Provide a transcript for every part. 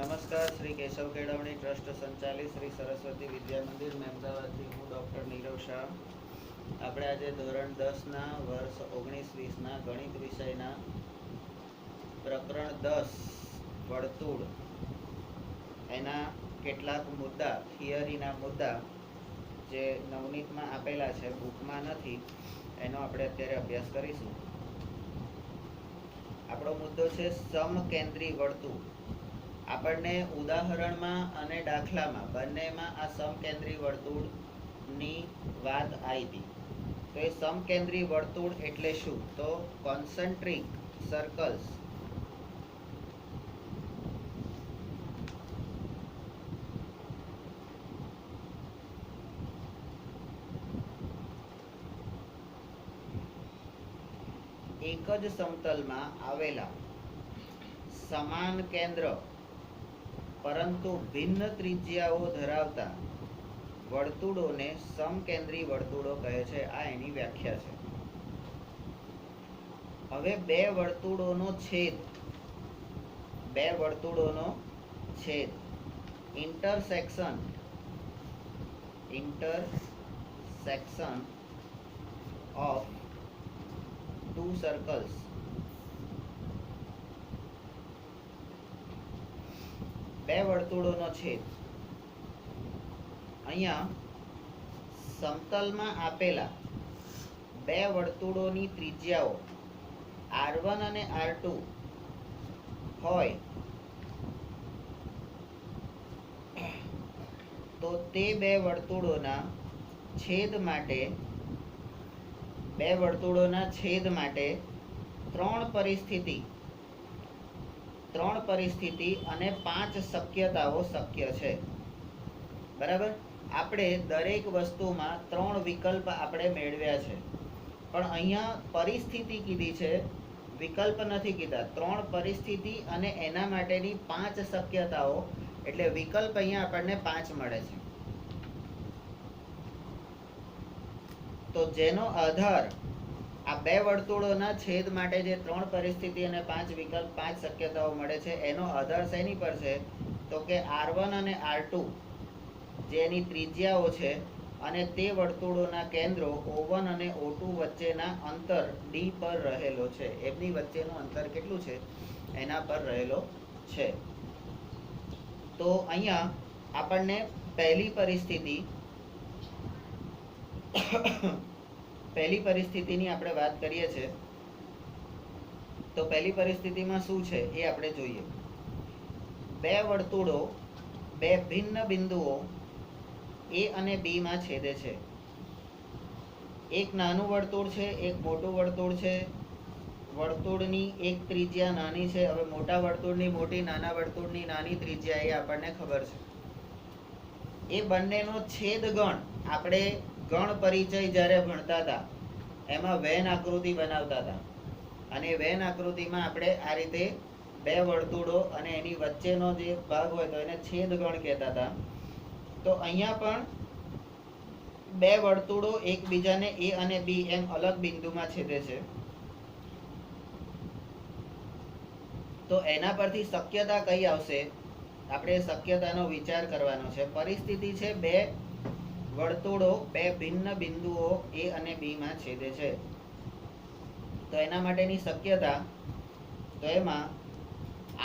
નમસ્કાર, શ્રી કેશવ કેળવણી ટ્રસ્ટ સંચાલિત શ્રી સરસ્વતી વિદ્યા મંદિર મહેમદાવાદથી હું ડૉક્ટર નીરવ શાહ. આપણે આજે ધોરણ 10ના વર્ષ 19-20ના ગણિત વિષયના પ્રકરણ 10 વર્તુળ એના કેટલાક મુદ્દા, થિયરીના મુદ્દા જે નવનીતમાં આપેલા છે, બુકમાં નથી, એનો આપણે અત્યારે અભ્યાસ કરીશું. આપણો મુદ્દો છે સમકેન્દ્રી વર્તુળ. આપણને ઉદાહરણમાં અને દાખલામાં બંનેમાં આ સમકેન્દ્રી વર્તુળની વાત આવી હતી. તો એ સમકેન્દ્રી વર્તુળ એટલે શું? તો કોન્સન્ટ્રિક સર્કલ્સ એક જ સમતલમાં આવેલા સમાન કેન્દ્ર પરંતુ ભિન્ન ત્રિજ્યાઓ ધરાવતા વર્તુળોને સમકેન્દ્રી વર્તુળો કહે છે. આ એની વ્યાખ્યા છે. હવે બે વર્તુળોનો છેદ ઇન્ટરસેક્શન ઓફ ટુ સર્કલ્સ. બે વર્તુળોનો છેદ. અહીંયા સમતલમાં આપેલા બે વર્તુળોની ત્રિજ્યાઓ R1 અને R2 હોય તો તે બે વર્તુળોના છેદ માટે ત્રણ પરિસ્થિતિ અને 5 શક્યતાઓ શક્ય છે. બરાબર? આપણે દરેક વસ્તુમાં 3 વિકલ્પ આપણે મેળવ્યા છે, પણ અહીંયા પરિસ્થિતિ કીધી છે, વિકલ્પ નથી કીધા. 3 પરિસ્થિતિ અને એના માટેની 5 શક્યતાઓ, એટલે વિકલ્પ અહીંયા આપણને 5 મળે છે. તો જેનો આધાર આ બે વર્તુળોના છેદ માટે જે 3 પરિસ્થિતિ અને 5 વિકલ્પ, 5 શક્યતાઓ મળે છે, એનો આધાર શેની પર છે? તો કે R1 અને R2 જે એની ત્રિજ્યાઓ છે અને તે વર્તુળોના કેન્દ્રો O1 અને O2 વચ્ચેના અંતર D પર રહેલો છે. એમની વચ્ચેનું અંતર કેટલું છે? એના પર રહેલો છે. તો અહીંયા આપણને પહેલી પરિસ્થિતિની આપણે વાત કરીએ છીએ. તો પહેલી પરિસ્થિતિમાં શું છે એ આપણે જોઈએ. બે વર્તુળો બે ભિન્ન બિંદુઓ A અને B માં છેદે છે. એક નાનું વર્તુળ છે, એક મોટું વર્તુળ છે. વર્તુળની એક ત્રિજ્યા નાની છે. હવે મોટા વર્તુળની મોટી, નાના વર્તુળની નાની ત્રિજ્યા એ આપણને ખબર છે. એ બંનેનો છેદ ગણ આપણે ગણ પરિચય જ્યારે ભણતા હતા એમાં વેન આકૃતિ બનાવતા હતા, અને વેન આકૃતિમાં આપણે આ રીતે બે વર્તુળો અને એની વચ્ચેનો જે ભાગ હોય તો એને છેદ ગણ કહેતા હતા. તો અહીંયા પણ બે વર્તુળો એકબીજાને A અને B એમ અલગ બિંદુમાં છેદે છે. તો એના પરથી શક્યતા કઈ આવશે? આપણે શક્યતાનો વિચાર કરવાનો છે. પરિસ્થિતિ છે બે વર્તુળો બે ભિન્ન બિંદુઓ A અને B માં છેદે છે. તો એના માટેની શક્યતા, તો એમાં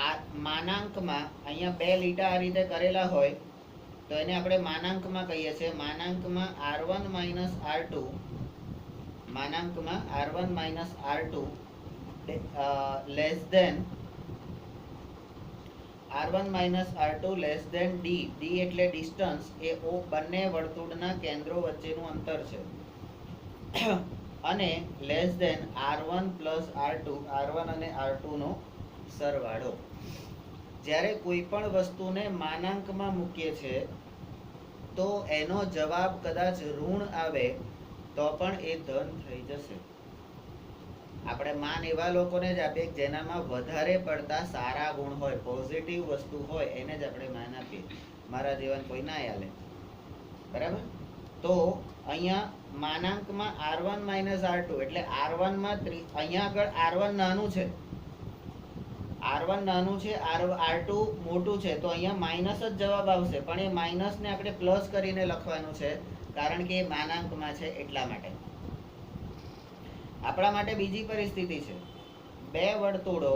આ માનાંકમાં અહીંયા બે લીટા આ રીતે કરેલા હોય તો એને આપણે માનાંકમાં કહીએ છીએ. માનાંકમાં R1 - R2 less than D. D એટલે ડિસ્ટન્સ, એ બંને વર્તુળના કેન્દ્રો વચ્ચેનું અંતર છે. અને લેસ ધેન R1 અને R2 નો સરવાળો. જ્યારે કોઈ પણ વસ્તુને માનાંકમાં મૂકીએ છીએ તો એનો જવાબ કદાચ ઋણ આવે તો પણ એ ધન થઈ જશે. આપણે માન એવા લોકોને જ આપીએ જેનામાં વધારે પડતા સારા ગુણ હોય, પોઝિટિવ વસ્તુ હોય, એને જ આપણે માન આપીએ. મારા જીવન કોઈ ના હાલે. બરાબર? તો અહીંયા માનાંકમાં R1 - R2 એટલે R1 માં અહીંયા આગળ R1 નાનું છે R1 નાનું છે, R2 મોટું છે, તો અહીંયા માઇનસ જ જવાબ આવશે. પણ એ માઇનસને આપણે પ્લસ કરીને લખવાનું છે, કારણ કે એ માનાંકમાં છે એટલા માટે. આપણા માટે બીજી પરિસ્થિતિ છે, બે વર્તુળો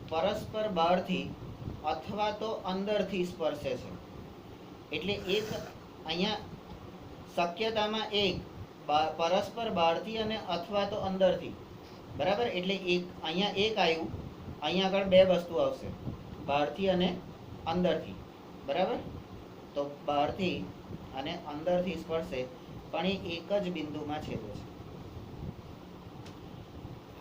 પરસ્પર બહારથી અથવા તો અંદરથી સ્પર્શે છે. એટલે એક અહીંયા શક્યતામાં એક પરસ્પર બહારથી અને અથવા તો અંદરથી, બરાબર. એટલે એક અહીંયા એક આવ્યું, અહીંયા આગળ બે વસ્તુ આવશે, બહારથી અને અંદરથી, બરાબર. તો બહારથી અને અંદરથી સ્પર્શે, પણ એ એક જ બિંદુમાં છેદે છે.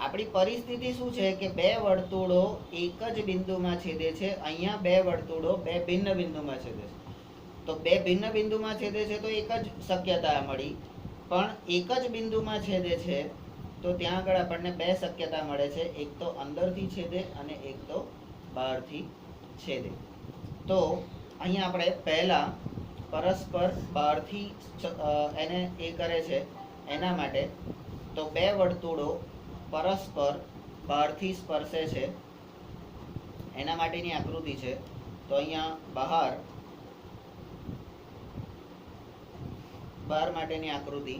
આપણી પરિસ્થિતિ શું છે કે બે વર્તુળો એક જ બિંદુમાં છેદે છે. અહીંયા બે વર્તુળો બે ભિન્ન બિંદુમાં છેદે છે. તો બે ભિન્ન બિંદુમાં છેદે છે તો એક જ શક્યતા મળી. પણ એક જ બિંદુમાં છેદે છે તો ત્યાં આગળ આપણને બે શક્યતા મળે છે, એક તો અંદરથી છેદે અને એક તો બહારથી છેદે. તો અહીંયા આપણે પહેલા પરસ્પર બહારથી એને એ કરે છે, એના માટે તો બે વર્તુળો પરસ્પર બહારથી સ્પર્શે છે એના માટેની આકૃતિ છે. તો અહીંયા બહાર માટેની આકૃતિ,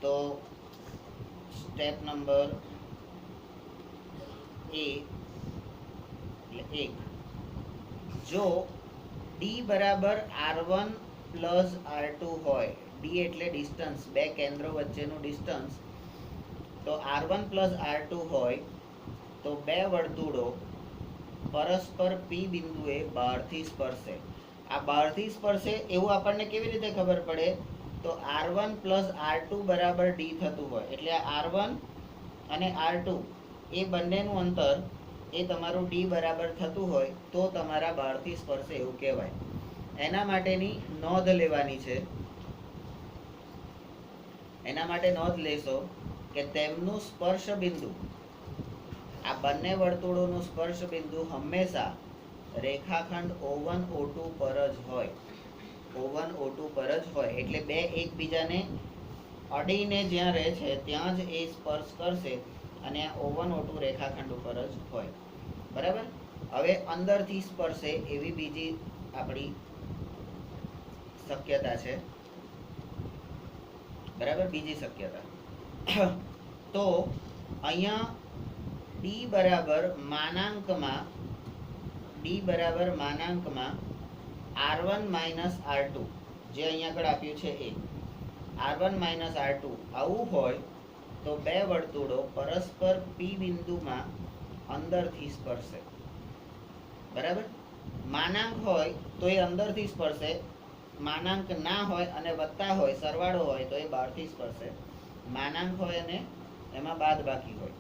તો સ્ટેપ નંબર A એટલે 1, જો D બરાબર R1 પ્લસ R2 હોય, D એટલે ડિસ્ટન્સ, બે કેન્દ્રો વચ્ચેનું ડિસ્ટન્સ, તો R1 પ્લસ R2 હોય તો બે વર્તુળો પરસ્પર P બિંદુએ બહારથી સ્પર્શે. આ બહારથી સ્પર્શે એવું આપણને કેવી રીતે ખબર પડે? તો R1 પ્લસ R2 બરાબર D થતું હોય, એટલે R1 અને R2 એ બંનેનું અંતર એ તમારું D બરાબર થતું હોય તો તમારા બહારથી સ્પર્શે એવું કહેવાય. એના માટેની નોંધ લેવાની છે. એના માટે નોંધ લેશો કે તેમનું સ્પર્શ બિંદુ, આ બંને વર્તુળોનું સ્પર્શ બિંદુ હંમેશા રેખાખંડ O1 O2 પર જ હોય. O1 O2 પર જ હોય, એટલે બે એકબીજાને અડીને જ્યાં રહે છે ત્યાં જ એ સ્પર્શ કરશે અને આ O1 O2 રેખાખંડ ઉપર જ હોય, બરાબર. હવે અંદરથી સ્પર્શે એવી બીજી આપણી શક્યતા છે, બરાબર, બીજી શક્યતા. તો અહીંયા D બરાબર માનાંકમાં R1 માઇનસ R2, જે અહીંયા આગળ આપ્યું છે એ R1 માઇનસ R2 આવું હોય તો બે વર્તુળો પરસ્પર P બિંદુમાં અંદરથી સ્પર્શે, બરાબર. માનાંક હોય તો એ અંદરથી સ્પર્શે, માનાંક ના હોય અને વત્તા હોય, સરવાળો હોય તો એ બહારથી સ્પર્શે. માનાંક હોય અને એમાં બાદ બાકી હોય.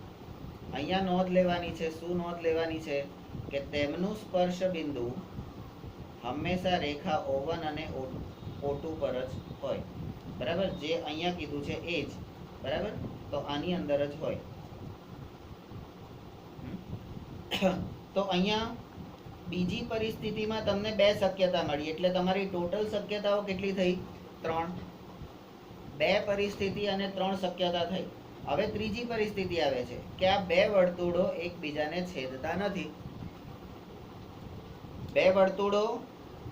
અહીંયા નોંધ લેવાની છે. શું નોંધ લેવાની છે? કે તેમનું સ્પર્શ બિંદુ હંમેશા રેખા O1 અને O2 પર જ હોય, બરાબર. જે અહીંયા કીધું છે એ જ, બરાબર. તો આની અંદર જ હોય. તો અહીંયા બીજી પરિસ્થિતિમાં તમને બે શક્યતા મળી, એટલે તમારી ટોટલ શક્યતાઓ કેટલી થઈ? 3. બે પરિસ્થિતિ અને 3 શક્યતા થઈ. હવે ત્રીજી પરિસ્થિતિ આવે છે કે આ બે વર્તુળો એકબીજાને છેદતા નથી. બે વર્તુળો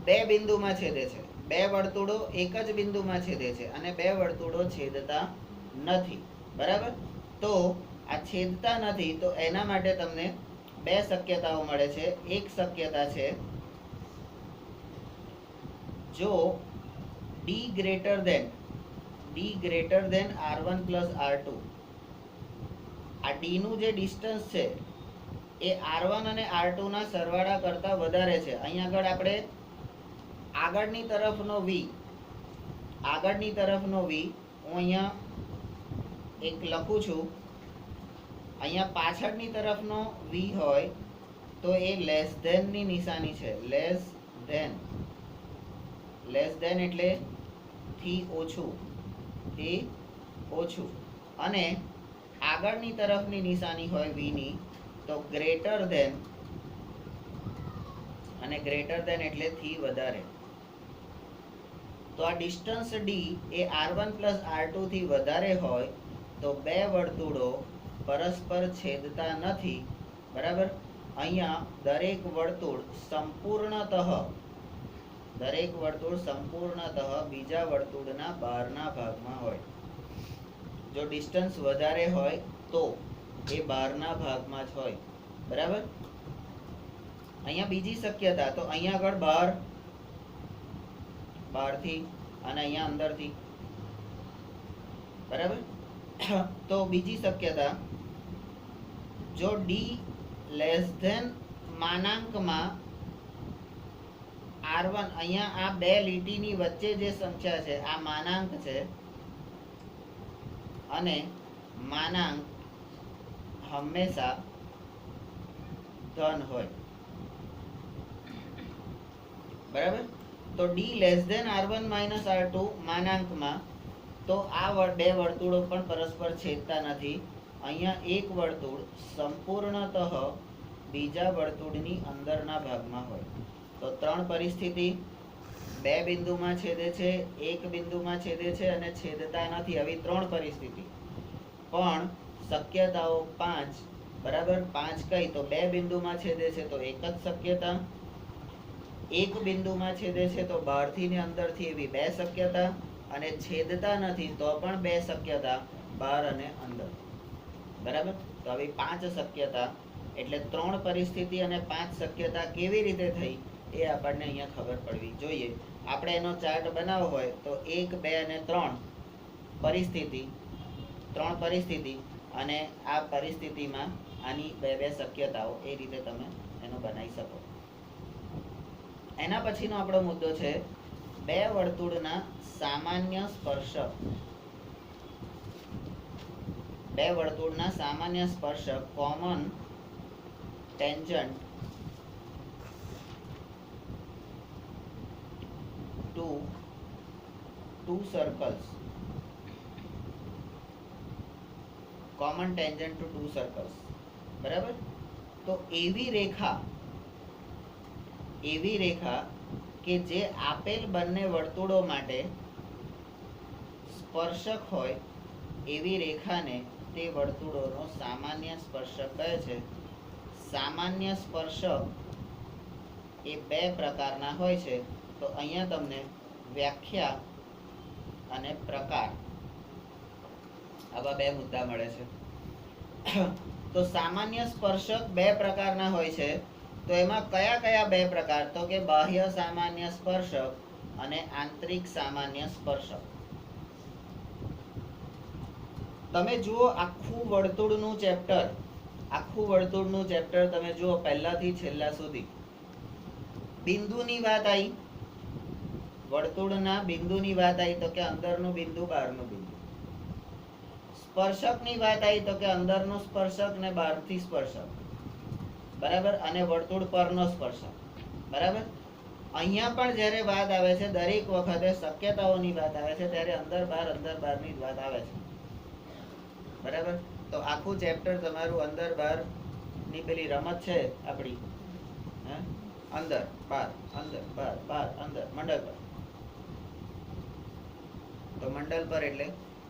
બે બિંદુમાં છેદે છે, બે વર્તુળો એક જ બિંદુમાં છેદે છે અને બે વર્તુળો છેદતા નથી, બરાબર. તો આ છેદતા નથી તો એના માટે તમને બે શક્યતાઓ મળે છે. એક શક્યતા છે, જો D greater than R1 plus R2, આ D નું જે ડિસ્ટન્સ છે એ R1 અને R2 ના સરવાળા કરતા વધારે છે. અહીંયા આગળ આપણે આગળની તરફનો V હું અહીંયા એક લખું છું. અહીંયા પાછળની તરફનો V હોય તો એ લેસ ધેન ની નિશાની છે. લેસ ધેન એટલે થી ઓછું, અને આગળની તરફની નિશાની હોય V ની તો ગ્રેટર ધેન, અને ગ્રેટર ધેન એટલે થી વધારે. તો આ ડિસ્ટન્સ D એ R1 પ્લસ R2 થી વધારે હોય તો બે વર્તુળો પરસ્પર છેદતા નથી, બરાબર. અહીંયા દરેક વર્તુળ સંપૂર્ણતઃ બીજા વર્તુળના બહારના ભાગમાં હોય. જો ડિસ્ટન્સ વધારે હોય તો એ બહારના ભાગમાં જ હોય. બરાબર. અહીંયા બીજી શક્યતા, તો અહીંયા આગળ બહારથી અને અહીંયા અંદરથી. બરાબર. તો બીજી શક્યતા, જો ડી લેસ ધેન માનાંકમાં R1, અહીંયા આ બે લીટીની વચ્ચે જે સંખ્યા છે આ માનાંક છે અને માનાંક હંમેશા ધન હોય. બરાબર. તો D less than R1 minus R2 માનાંકમાં, તો આ બે વર્તુળો પણ પરસ્પર છેદતા નથી. અહીંયા એક વર્તુળ સંપૂર્ણતઃ બીજા વર્તુળની અંદરના ભાગમાં હોય. તો 3 પરિસ્થિતિ, 2 બિંદુમાં છેદે છે, 1 બિંદુમાં છેદે છે અને છેદતા નથી. આવી 3 પરિસ્થિતિ. પણ શક્યતાઓ 5. બરાબર. 5 કઈ? તો 2 બિંદુમાં છેદે છે તો એક જ શક્યતા, 1 બિંદુમાં છેદે છે તો બહારથી ને અંદરથી, એવી 2 શક્યતા, અને છેદતા નથી તો પણ 2 શક્યતા, બહાર અને અંદર. બરાબર. તો આવી 5 શક્યતા, એટલે 3 પરિસ્થિતિ અને 5 શક્યતા કેવી રીતે થઈ એ આપણને અહીંયા ખબર પડવી જોઈએ. આપણે એનો ચાર્ટ બનાવવો હોય તો 1, 2 અને 3 પરિસ્થિતિ અને આ પરિસ્થિતિમાં આની 2 શક્યતાઓ, એ રીતે તમે એનો બનાવી શકો. એના પછીનો આપણો મુદ્દો છે 2 વર્તુળના સામાન્ય સ્પર્શક. 2 વર્તુળના સામાન્ય સ્પર્શક, common tangent to 2 circles. Common tangent to 2 circles. બરાબર. તો એવી રેખા કે જે આપેલ બંને વર્તુળો માટે સ્પર્શક હોય, એવી રેખાને તે વર્તુળોનો સામાન્ય સ્પર્શક કહે છે. સામાન્ય સ્પર્શક એ 2 પ્રકારના હોય છે. તો અહીંયા તમને વ્યાખ્યા અને પ્રકાર, આવા 2 મુદ્દા મળે છે. તો સામાન્ય સ્પર્શક 2 પ્રકારના હોય છે. તો એમાં કયા 2 પ્રકાર? તો કે બાહ્ય સામાન્ય સ્પર્શક અને આંતરિક સામાન્ય સ્પર્શક. તમે જુઓ આખું વર્તુળનું ચેપ્ટર તમે જુઓ પહેલાથી છેલ્લા સુધી. બિંદુની વાત આવી, વર્તુળના બિંદુની વાત આવી તો કે અંદરનું બિંદુ, બહારનું બિંદુ. સ્પર્શકની વાત આવી તો કે અંદરનો સ્પર્શક ને બહારથી સ્પર્શક. બરાબર. અને વર્તુળ પરનો સ્પર્શક. બરાબર. અહીંયા પણ જ્યારે વાત આવે છે, દરેક વખતે શક્યતાઓની વાત આવે છે ત્યારે અંદર બહારની જ વાત આવે છે. બરાબર. તો આખું ચેપ્ટર તમારું અંદર બહાર ની પેલી રમત છે આપણી, અંદર બહાર અંદર મંડળ પર. તો મંડળ પર એટલે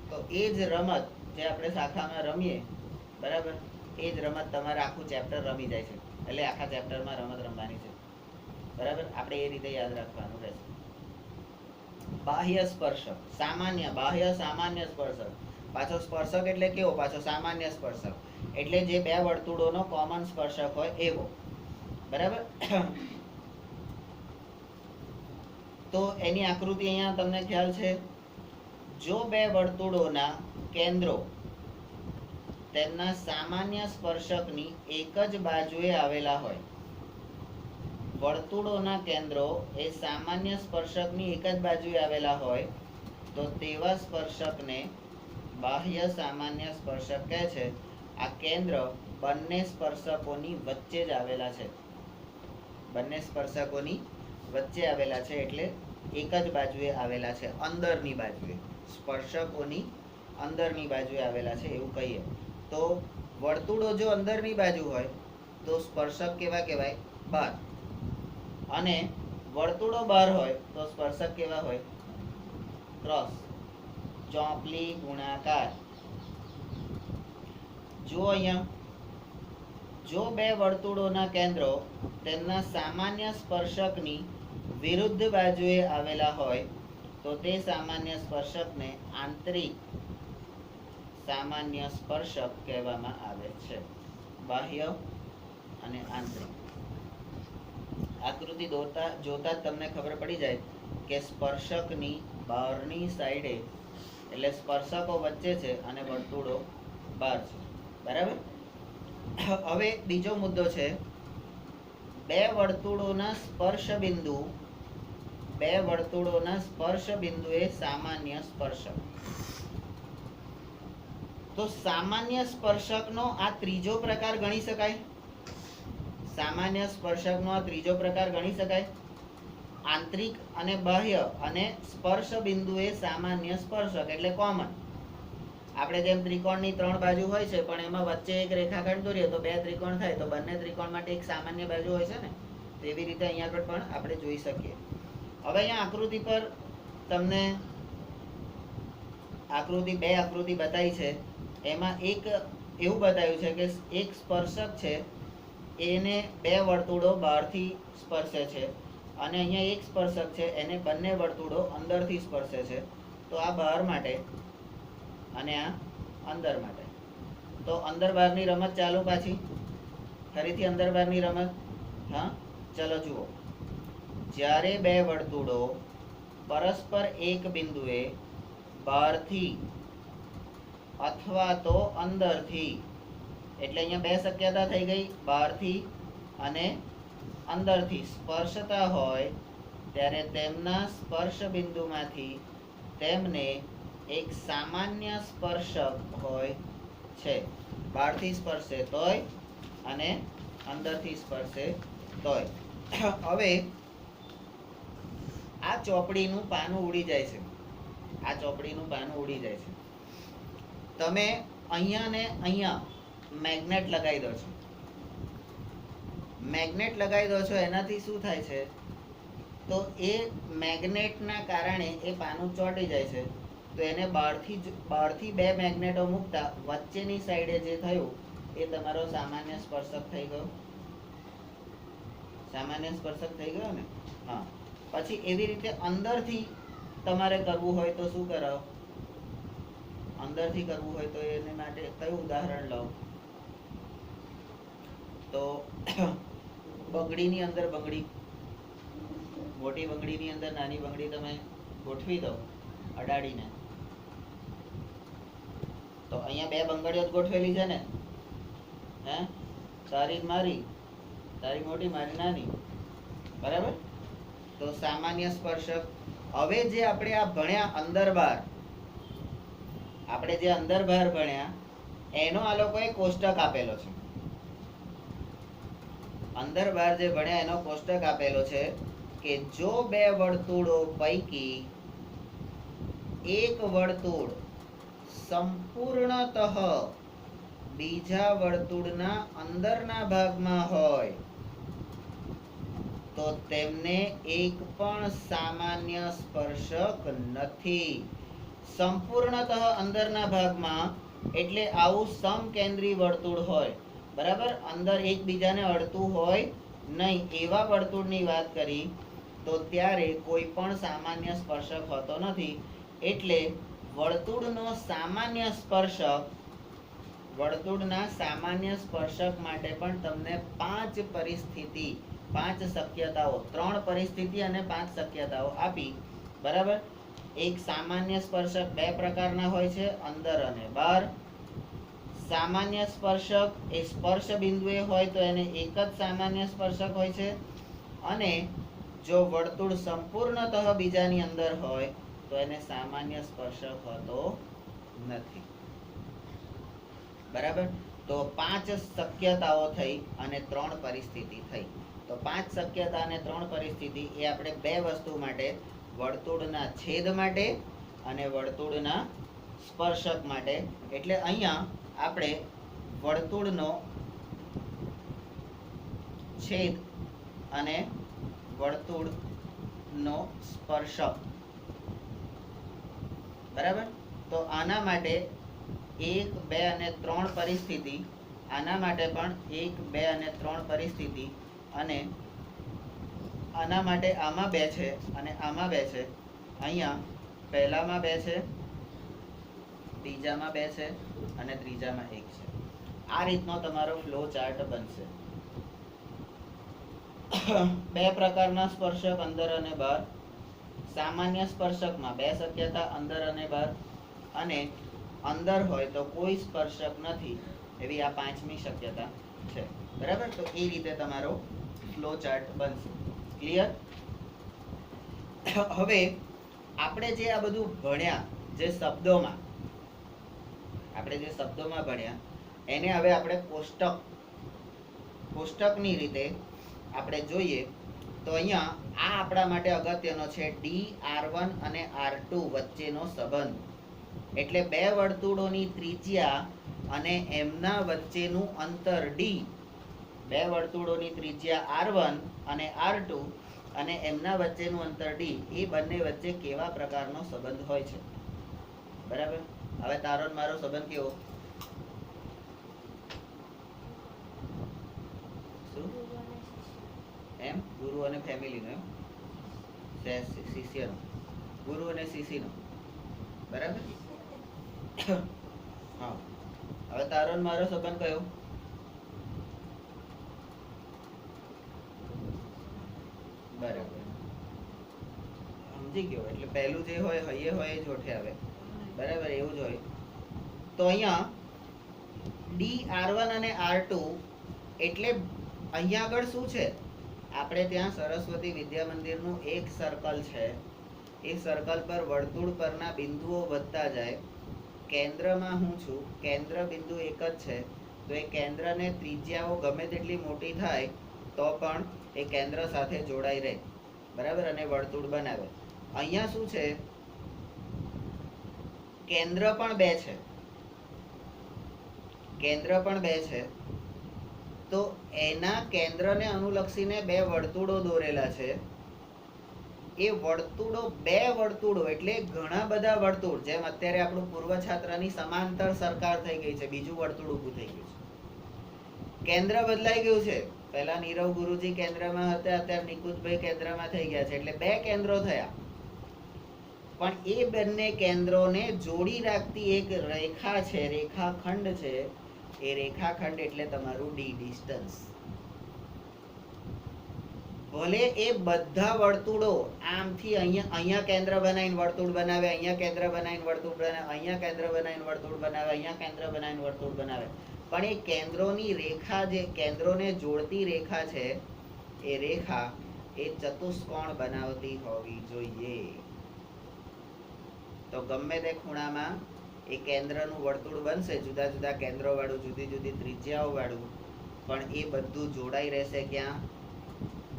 તો એ જ રમત જે આપણે શાખામાં રમીએ, બરાબર, એ જ રમત તમારે આખું ચેપ્ટર રમી જાય છે. એટલે આખા ચેપ્ટરમાં રમત રમવાની છે. બરાબર. આપણે એ રીતે યાદ રાખવાનું રહેશે. બાહ્ય સ્પર્શક, બાહ્ય સામાન્ય સ્પર્શક. પાછો સ્પર્શક એટલે કેવો? પાછો સામાન્ય સ્પર્શક એટલે જે 2 વર્તુળોનો કોમન સ્પર્શક હોય એવો. બરાબર. તો એની આકૃતિ અહીંયા તમને ખ્યાલ છે. જો 2 વર્તુળોના કેન્દ્રો તેમના સામાન્ય સ્પર્શકની એક જ બાજુએ આવેલા હોય, વર્તુળોના કેન્દ્રો એ સામાન્ય સ્પર્શકની એક જ બાજુએ આવેલા હોય, તો તેવા સ્પર્શકને બાહ્ય સામાન્ય સ્પર્શક કહે છે. આ કેન્દ્ર બંને સ્પર્શકોની વચ્ચે જ આવેલા છે. બંને સ્પર્શકોની વચ્ચે આવેલા છે એટલે એક જ બાજુએ આવેલા છે, અંદરની બાજુએ. સ્પર્શકોની અંદરની બાજુએ આવેલા છે એવું કહીએ. તો વર્તુળો જો અંદરની બાજુ હોય તો સ્પર્શક કેવા કહેવાય? બહાર. અને વર્તુળો બહાર હોય તો સ્પર્શક કેવા હોય? ક્રોસ, ચોપલી, ગુણાકાર. જુઓ અહીંયા જો બે વર્તુળોના કેન્દ્રો તેમના સામાન્ય સ્પર્શકની વિરુદ્ધ બાજુએ આવેલા હોય તો તે સામાન્ય સ્પર્શકને આંતરિક સામાન્ય સ્પર્શક કહેવામાં આવે છે. બાહ્ય અને આંતરિક. આકૃતિ જોતા જ તમને ખબર પડી જાય કે સ્પર્શકની બહારની સાઈડે એટલે સ્પર્શકો વચ્ચે છે અને વર્તુળો બહાર છે. બરાબર. હવે બીજો મુદ્દો છે બે વર્તુળોના સ્પર્શ બિંદુએ સામાન્ય સ્પર્શક. તો સામાન્ય સ્પર્શકનો આ ત્રીજો પ્રકાર ગણી શકાય. સામાન્ય સ્પર્શકનો આ ત્રીજો પ્રકાર ગણી શકાય. આંતરિક અને બાહ્ય અને સ્પર્શ બિંદુએ સામાન્ય સ્પર્શક એટલે કોમન. આપણે જેમ ત્રિકોણની 3 બાજુ હોય છે પણ એમાં વચ્ચે એક રેખાખંડ દોરીએ તો 2 ત્રિકોણ થાય, તો બંને ત્રિકોણ માટે એક સામાન્ય બાજુ હોય છે ને, તેવી રીતે અહીંયા આગળ પણ આપણે જોઈ શકીએ. હવે અહીંયા આકૃતિ પર તમને બે આકૃતિ બતાવી છે. એમાં એક એવું બતાવ્યું છે કે એક સ્પર્શક છે એને બે વર્તુળો બહારથી સ્પર્શે છે અને અહીંયા એક સ્પર્શક છે એને બંને વર્તુળો અંદરથી સ્પર્શે છે. તો આ બહાર માટે અને આ અંદર માટે. તો અંદર બહારની રમત ચાલુ પાછી. ફરીથી અંદર બહારની રમત. હા, ચલો જુઓ. જ્યારે બે વર્તુળો પરસ્પર એક બિંદુએ બહારથી અથવા તો અંદરથી, એટલે અહીંયા બે શક્યતા થઈ ગઈ, બહારથી અને અંદરથી સ્પર્શતા હોય ત્યારે તેમના સ્પર્શ બિંદુમાંથી તેમને એક સામાન્ય સ્પર્શક હોય છે. બહારથી સ્પર્શે તોય અને અંદરથી સ્પર્શે તોય. હવે આ ચોપડીનું પાનું ઉડી જાય છે. તમે અહીંયા ને અહીંયા મેગ્નેટ લગાવી દો છો. એનાથી શું થાય છે? તો એ મેગ્નેટના કારણે એ પાનું ચોંટી જાય છે. તો એને બહારથી બે મેગ્નેટો મૂકતા વચ્ચેની સાઈડે જે થયું એ તમારો સામાન્ય સ્પર્શક થઈ ગયો. ને? હા. પછી એવી રીતે અંદરથી તમારે કરવું હોય તો શું કરાવો? અંદરથી કરવું હોય તો એને માટે કયું ઉદાહરણ લો? તો બંગડીની અંદર બંગડી, મોટી બંગડીની અંદર નાની બંગડી તમે ગોઠવી દો અડાડીને. તો અહીંયા બે બંગડીઓ ગોઠવેલી છે ને, હે? તારી મારી, તારી મોટી મારી નાની. બરાબર. તો સામાન્ય સ્પર્શક. હવે જે આપણે આ ભણ્યા અંદર બહાર ભણ્યા એનો આ લોકોએ કોષ્ટક આપેલો છે. અંદર બહાર જે ભણ્યા એનો કોષ્ટક આપેલો છે કે જો બે વર્તુળો પૈકી એક વર્તુળ સંપૂર્ણતઃ બીજા વર્તુળના અંદરના ભાગમાં હોય તો તેમને એક પણ સામાન્ય સ્પર્શક નથી. સંપૂર્ણતઃ અંદરના ભાગમાં એટલે આવું સમકેન્દ્રી વર્તુળ હોય. બરાબર. અંદર એકબીજાને અડતું હોય નહીં એવા વર્તુળની વાત કરી તો ત્યારે કોઈ પણ સામાન્ય સ્પર્શક હોતો નથી. એટલે વર્તુળના સામાન્ય સ્પર્શક માટે પણ તમને 5 શક્યતાઓ, 3 પરિસ્થિતિ અને 5 શક્યતાઓ આપી. બરાબર. એક સામાન્ય સ્પર્શક 2 પ્રકારના હોય છે, અંદર અને બહાર. સામાન્ય સ્પર્શક એ સ્પર્શ બિંદુએ હોય તો એને એક જ સામાન્ય સ્પર્શક હોય છે, અને જો વર્તુળ સંપૂર્ણતઃ બીજાની અંદર હોય તો એને સામાન્ય સ્પર્શક હોતો નથી. બરાબર. તો 5 શક્યતાઓ થઈ અને 3 પરિસ્થિતિ થઈ. તો 5 શક્યતા અને 3 પરિસ્થિતિ એ આપણે 2 વસ્તુ માટે, વર્તુળના છેદ માટે અને વર્તુળના સ્પર્શક માટે. એટલે અહીંયા આપણે વર્તુળનો છેદ અને વર્તુળનો સ્પર્શક. બરાબર. તો આના માટે 1, 2 અને 3 પરિસ્થિતિ આના માટે પણ 1, 2 અને 3 પરિસ્થિતિ, અને આના માટે આમાં 2 છે અને આમાં 2 છે. અહીંયા પહેલામાં 2 છે, બીજામાં 2 છે અને ત્રીજામાં 1 છે. આ રીતનો તમારો ફ્લો ચાર્ટ બનશે. 2 પ્રકારના સ્પર્શક અંદર અને બહાર. સામાન્ય સ્પર્શકમાં 2 શક્યતા અંદર અને બહાર, અને અંદર હોય તો કોઈ સ્પર્શક નથી એવી આ 5મી શક્યતા છે. બરાબર? તો એ રીતે તમારો ફ્લો ચાર્ટ બનશે. ક્લિયર? હવે આપણે જે આ બધું ભણ્યા, જે શબ્દોમાં ભણ્યા, એને હવે આપણે કોષ્ટકની રીતે આપણે જોઈએ તો અહીંયા આ આપણા માટે અગત્યનો છે. DR1 અને R2 વચ્ચેનો સંબંધ, એટલે 2 વર્તુળોની ત્રિજ્યા અને એમના વચ્ચેનું અંતર D. 2 વર્તુળોની ત્રિજ્યા R1 અને R2 અને એમના વચ્ચેનું અંતર D, એ બંને વચ્ચે કેવા પ્રકારનો સંબંધ હોય છે. બરાબર? હવે તારો ને મારો સંબંધ કેવો? શું? એમ ગુરુ અને ફેમિલીનો, એમ શિષ્યનો, ગુરુ અને શિષ્યનો. બરાબર? હા. હવે તારો ને મારો સંબંધ કયો? બરાબર, સમજી ગયો. એટલે પહેલું જે હોય હૈયે હોય એ જ ઓઠે આવે. બરાબર? એવું જ હોય. તો અહીંયા DR1 અને R2 એટલે અહીંયા આગળ શું છે? આપણે ત્યાં સરસ્વતી વિદ્યા મંદિરનું એક સર્કલ છે. એ સર્કલ પર વર્તુળ પરના બિંદુઓ વધતા જાય. કેન્દ્રમાં હું છું, કેન્દ્ર બિંદુ એક જ છે. તો એ કેન્દ્રને ત્રિજ્યાઓ ગમે તેટલી મોટી થાય તો પણ એ કેન્દ્ર સાથે જોડાઈ રહે. બરાબર? અને વર્તુળ બનાવે. અહીંયા શું છે? કેન્દ્ર પણ 2 છે. કેન્દ્ર પણ 2 છે. તો એના કેન્દ્રને અનુલક્ષીને 2 વર્તુળો દોરેલા છે. એ વર્તુળો 2 વર્તુળો એટલે ઘણા બધા વર્તુળ. જેમ અત્યારે આપણું પૂર્વ છાત્રની સમાંતર સરકાર થઈ ગઈ છે, બીજું વર્તુળ ઊભું થઈ ગયું છે. કેન્દ્ર બદલાઈ ગયું છે. પહેલા નીરવ ગુરુજી કેન્દ્રમાં હતા, અત્યારે નિકુંજભાઈ કેન્દ્રમાં થઈ ગયા છે. એટલે 2 કેન્દ્રો થયા. પણ એ બંને કેન્દ્રોને જોડી રાખતી એક રેખા છે, રેખાખંડ છે. એ રેખાખંડ એટલે તમારું D, ડિસ્ટન્સ. ભલે એ બધા વર્તુળો આમથી અહીંયા કેન્દ્ર બનાવીને વર્તુળ બનાવે, અહીંયા કેન્દ્ર બનાવીને વર્તુળ બનાવે, અહીંયા કેન્દ્ર બનાવીને વર્તુળ બનાવે, અહીંયા કેન્દ્ર બનાવીને વર્તુળ બનાવે, પણ એ કેન્દ્રોની રેખા, જે કેન્દ્રોને જોડતી રેખા છે, એ રેખા એ ચતુષ્કોણ બનાવતી હોવી જોઈએ. તો ગમે તે ખૂણામાં એ કેન્દ્રનું વર્તુળ બનશે, જુદા જુદા કેન્દ્રો વાળું, જુદી જુદી ત્રિજ્યાઓ વાળું, પણ એ બધું જોડાઈ રહેશે ક્યાં?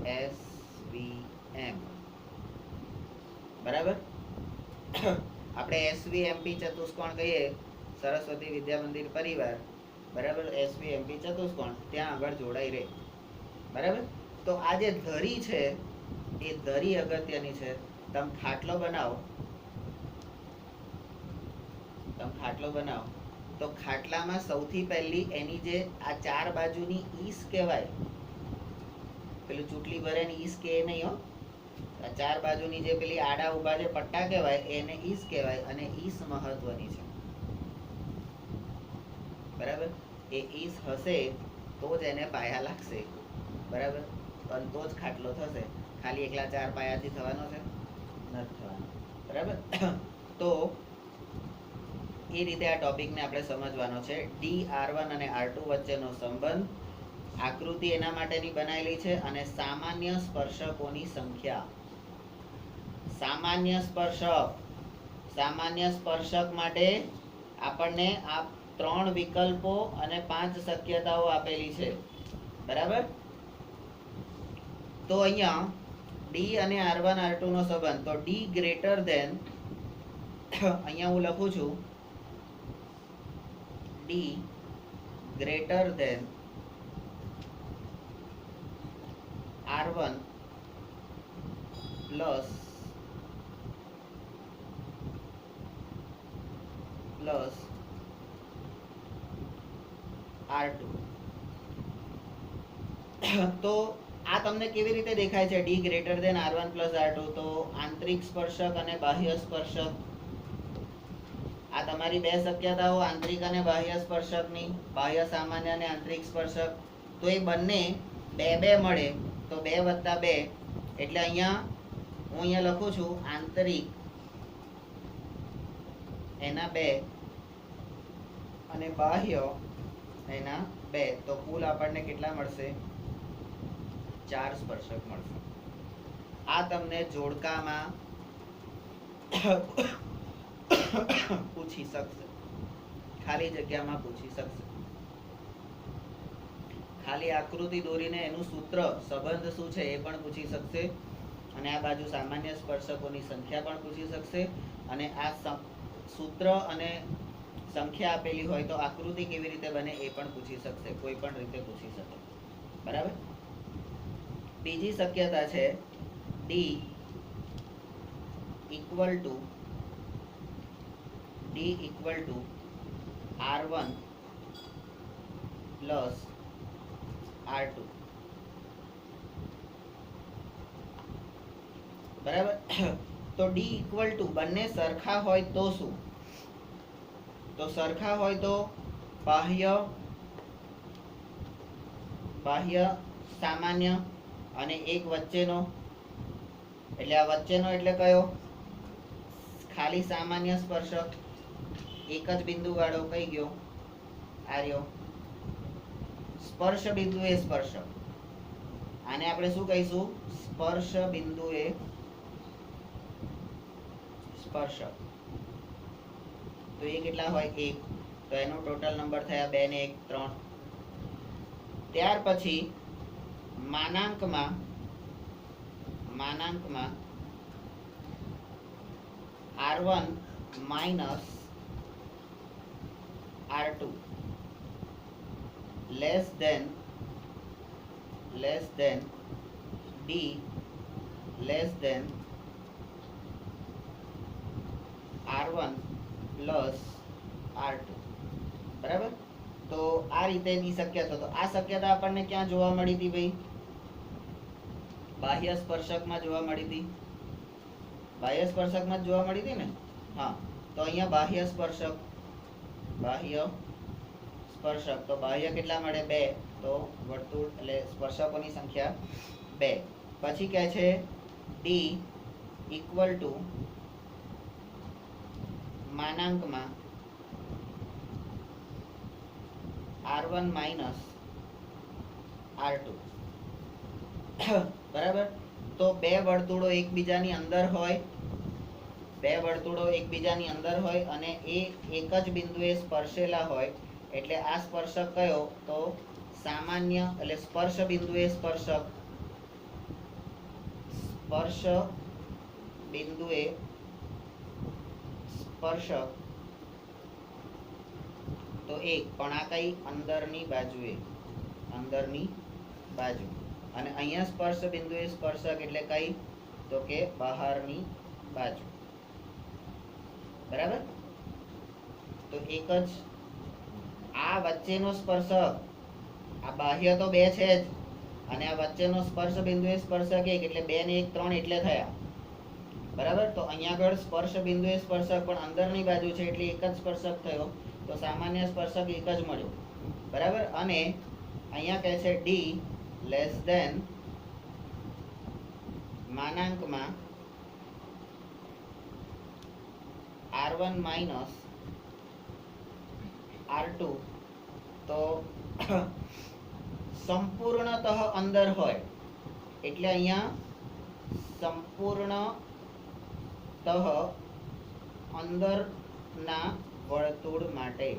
SVM. બરાબર? આપણે SVMP ચતુષ્કોણ કહીએ, સરસ્વતી વિદ્યા મંદિર પરિવાર. બરાબર? SVMP ચતુષ્કોણ ત્યાં આગળ જોડાઈ રહે. બરાબર? તો આ જે ધરી છે એ ધરી અગત્યની છે. તમે ખાટલો બનાવો, તો ખાટલામાં સૌથી પહેલી એની જે આ 4 બાજુની ઈસ કહેવાય, પેલું ચૂંટલી ભરે ને ઈસ કે નહીં હો, આ 4 બાજુની જે પેલી આડા ઉભા જે પટ્ટા કહેવાય એને ઈસ કહેવાય. અને ઈસ મહત્વની છે. બરાબર? એ ઈસ હશે તો જ એને પાયા લાગશે. બરાબર? પણ તો જ ખાટલો થશે. ખાલી એકલા 4 પાયાથી થવાનો છે? નથી થવાનો. બરાબર? તો એ રીતે આ ટોપિકને આપણે સમજવાનો છે. DR1 અને R2 વચ્ચેનો સંબંધ, આકૃતિ એના માટેની બનાવેલી છે, અને સામાન્ય સ્પર્શકોની સંખ્યા. સામાન્ય સ્પર્શક માટે આપણને આ 3 વિકલ્પો અને 5 શક્યતાઓ આપેલી છે. બરાબર? તો અહીંયા D અને R1 R2 નો સંબંધ, તો D ગ્રેટર ધેન, અહીંયા હું લખું છું D greater than R1 plus R2. તો આ તમને કેવી રીતે દેખાય છે? D greater than R1 plus R2. તો આંતરિક સ્પર્શક અને બાહ્ય સ્પર્શક, આ તમારી બે શક્યતાઓ આંતરિક અને બાહ્ય સ્પર્શકની, બાહ્ય સામાન્ય અને આંતરિક સ્પર્શક. તો એ બંને બે બે મળે તો 2 + 2 એટલે અહીંયા હું અહીંયા લખું છું આંતરિક એના 2 અને બાહ્ય એના 2. તો કુલ આપણને કેટલા મળશે? 4 સ્પર્શક મળશે. આ તમને જોડકામાં પૂછી શકશે, ખાલી જગ્યામાં પૂછી શકશે. ખાલી આકૃતિ દોરીને એનું સૂત્ર સંબંધ શું છે એ પણ પૂછી શકશે, અને આ બાજુ સામાન્ય સ્પર્શકોની સંખ્યા પણ પૂછી શકશે, અને આ સૂત્ર અને સંખ્યા આપેલી હોય તો આકૃતિ કેવી રીતે બને એ પણ પૂછી શકશે. કોઈ પણ રીતે પૂછી શકે. બરાબર. બીજી શક્યતા છે D equal two R1 plus R2. બરાબર. તો D ઇક્વલ ટુ બંને સરખા હોય તો શું? તો સરખા હોય તો બાહ્ય સામાન્ય અને એક વચ્ચેનો, એટલે આ વચ્ચેનો એટલે કયો? ખાલી સામાન્ય સ્પર્શક, એક જ બિંદુ વાળો. કઈ ગયો? આર્યો સ્પર્શ બિંદુએ સ્પર્શક. આને આપણે શું કહીશું? સ્પર્શ બિંદુએ સ્પર્શક. તો એ કેટલા હોય? 1. તો એનો ટોટલ નંબર થયા 2 ને 1 3. ત્યાર પછી માનાંકમાં R1 minus R2 less than D less than R1 plus R2. બરાબર. તો આ રીતેની શક્યતા. તો આ શક્યતા આપણને ક્યાં જોવા મળી હતી ભાઈ? બાહ્ય સ્પર્શકમાં જોવા મળી હતી. બાહ્ય સ્પર્શકમાં જ જોવા મળી હતી ને? હા. તો અહીંયા બાહ્ય સ્પર્શક. તો બાહ્ય કેટલા મળે? 2. તો વર્તુળ એટલે સ્પર્શકોની સંખ્યા 2. પછી કહે છે D ઇક્વલ ટુ માનાંકમાં R1 માઇનસ R2. બરાબર. તો બે વર્તુળો એકબીજાની અંદર હોય, અને એ એક જ બિંદુએ સ્પર્શેલા હોય, એટલે આ સ્પર્શક કયો? તો સામાન્ય એટલે સ્પર્શ બિંદુએ સ્પર્શક. તો એક. પણ આ કઈ? અંદરની બાજુ. અને અહીંયા સ્પર્શ બિંદુએ સ્પર્શક એટલે કઈ? તો કે બહારની બાજુ. બરાબર. તો એક જ આ વચ્ચેનો સ્પર્શક, આ બાહ્ય તો 2 છે જ, અને આ વચ્ચેનો સ્પર્શ બિંદુએ સ્પર્શક 1 એટલે 2 ને 1 3 એટલે થયા. બરાબર. તો અહીંયા આગળ સ્પર્શ બિંદુએ સ્પર્શક પણ અંદરની બાજુ છે એટલે એક જ સ્પર્શક થયો. તો સામાન્ય સ્પર્શક એક જ મળ્યો. બરાબર. અને અહીંયા કહે છે D લેસ દેન માનાંકમાં R1 માઇનસ R2. તો સંપૂર્ણતઃ અંદર હોય એટલે અહીંયા સંપૂર્ણતઃ અંદરના વર્તુળ માટે,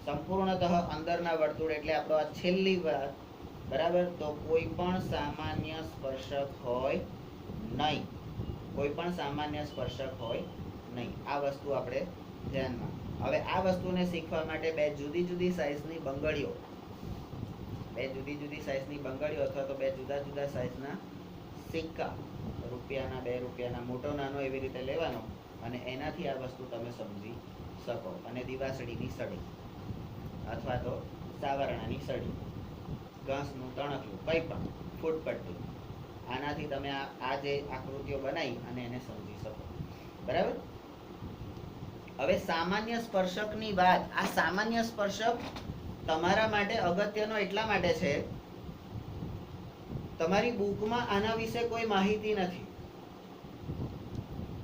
સંપૂર્ણતઃ અંદરના વર્તુળ એટલે આપણો આ છેલ્લી વાત. બરાબર. તો કોઈ પણ સામાન્ય સ્પર્શક હોય નહીં. આ વસ્તુ આપણે ધ્યાનમાં. હવે આ વસ્તુને શીખવા માટે બે જુદી જુદી સાઈઝની બંગડીઓ અથવા તો બે જુદા જુદા સાઈઝના સિક્કા, રૂપિયાના, 2 રૂપિયાના, મોટો નાનો એવી રીતે લેવાનો, અને એનાથી આ વસ્તુ તમે સમજી શકો. અને દિવાસળીની સળી. અથવા તો સાવરણાની સળી, ઘાસનું તણખલું, કંઈ પણ ફૂટપટ્ટી, આનાથી તમે આ જે આકૃતિઓ બનાવી અને એને સમજી શકો. બરાબર. હવે સામાન્ય સ્પર્શકની વાત, આ સામાન્ય સ્પર્શક તમારા માટે અગત્યનો એટલા માટે છે, તમારી બુકમાં આના વિશે કોઈ માહિતી નથી,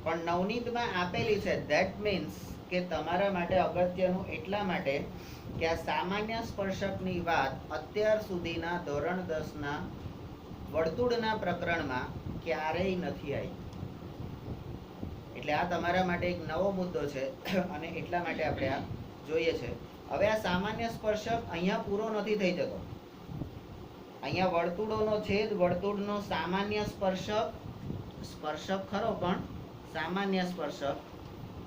પણ નવનીતમાં આપેલી છે. ધેટ મીન્સ કે તમારા માટે અગત્યનું એટલા માટે કે આ સામાન્ય સ્પર્શકની વાત અત્યાર સુધીના ધોરણ 10ના વર્તુળના પ્રકરણમાં ક્યારેય નથી આવી. એટલે આ તમારા માટે એક નવો મુદ્દો છે અને એટલા માટે આપણે આ જોઈએ છે. હવે આ સામાન્ય સ્પર્શક અહીંયા પૂરો નથી થઈ જતો. અહીંયા વર્તુળોનો છેદ, વર્તુળનો સામાન્ય સ્પર્શક, સ્પર્શક ખરો પણ સામાન્ય સ્પર્શક,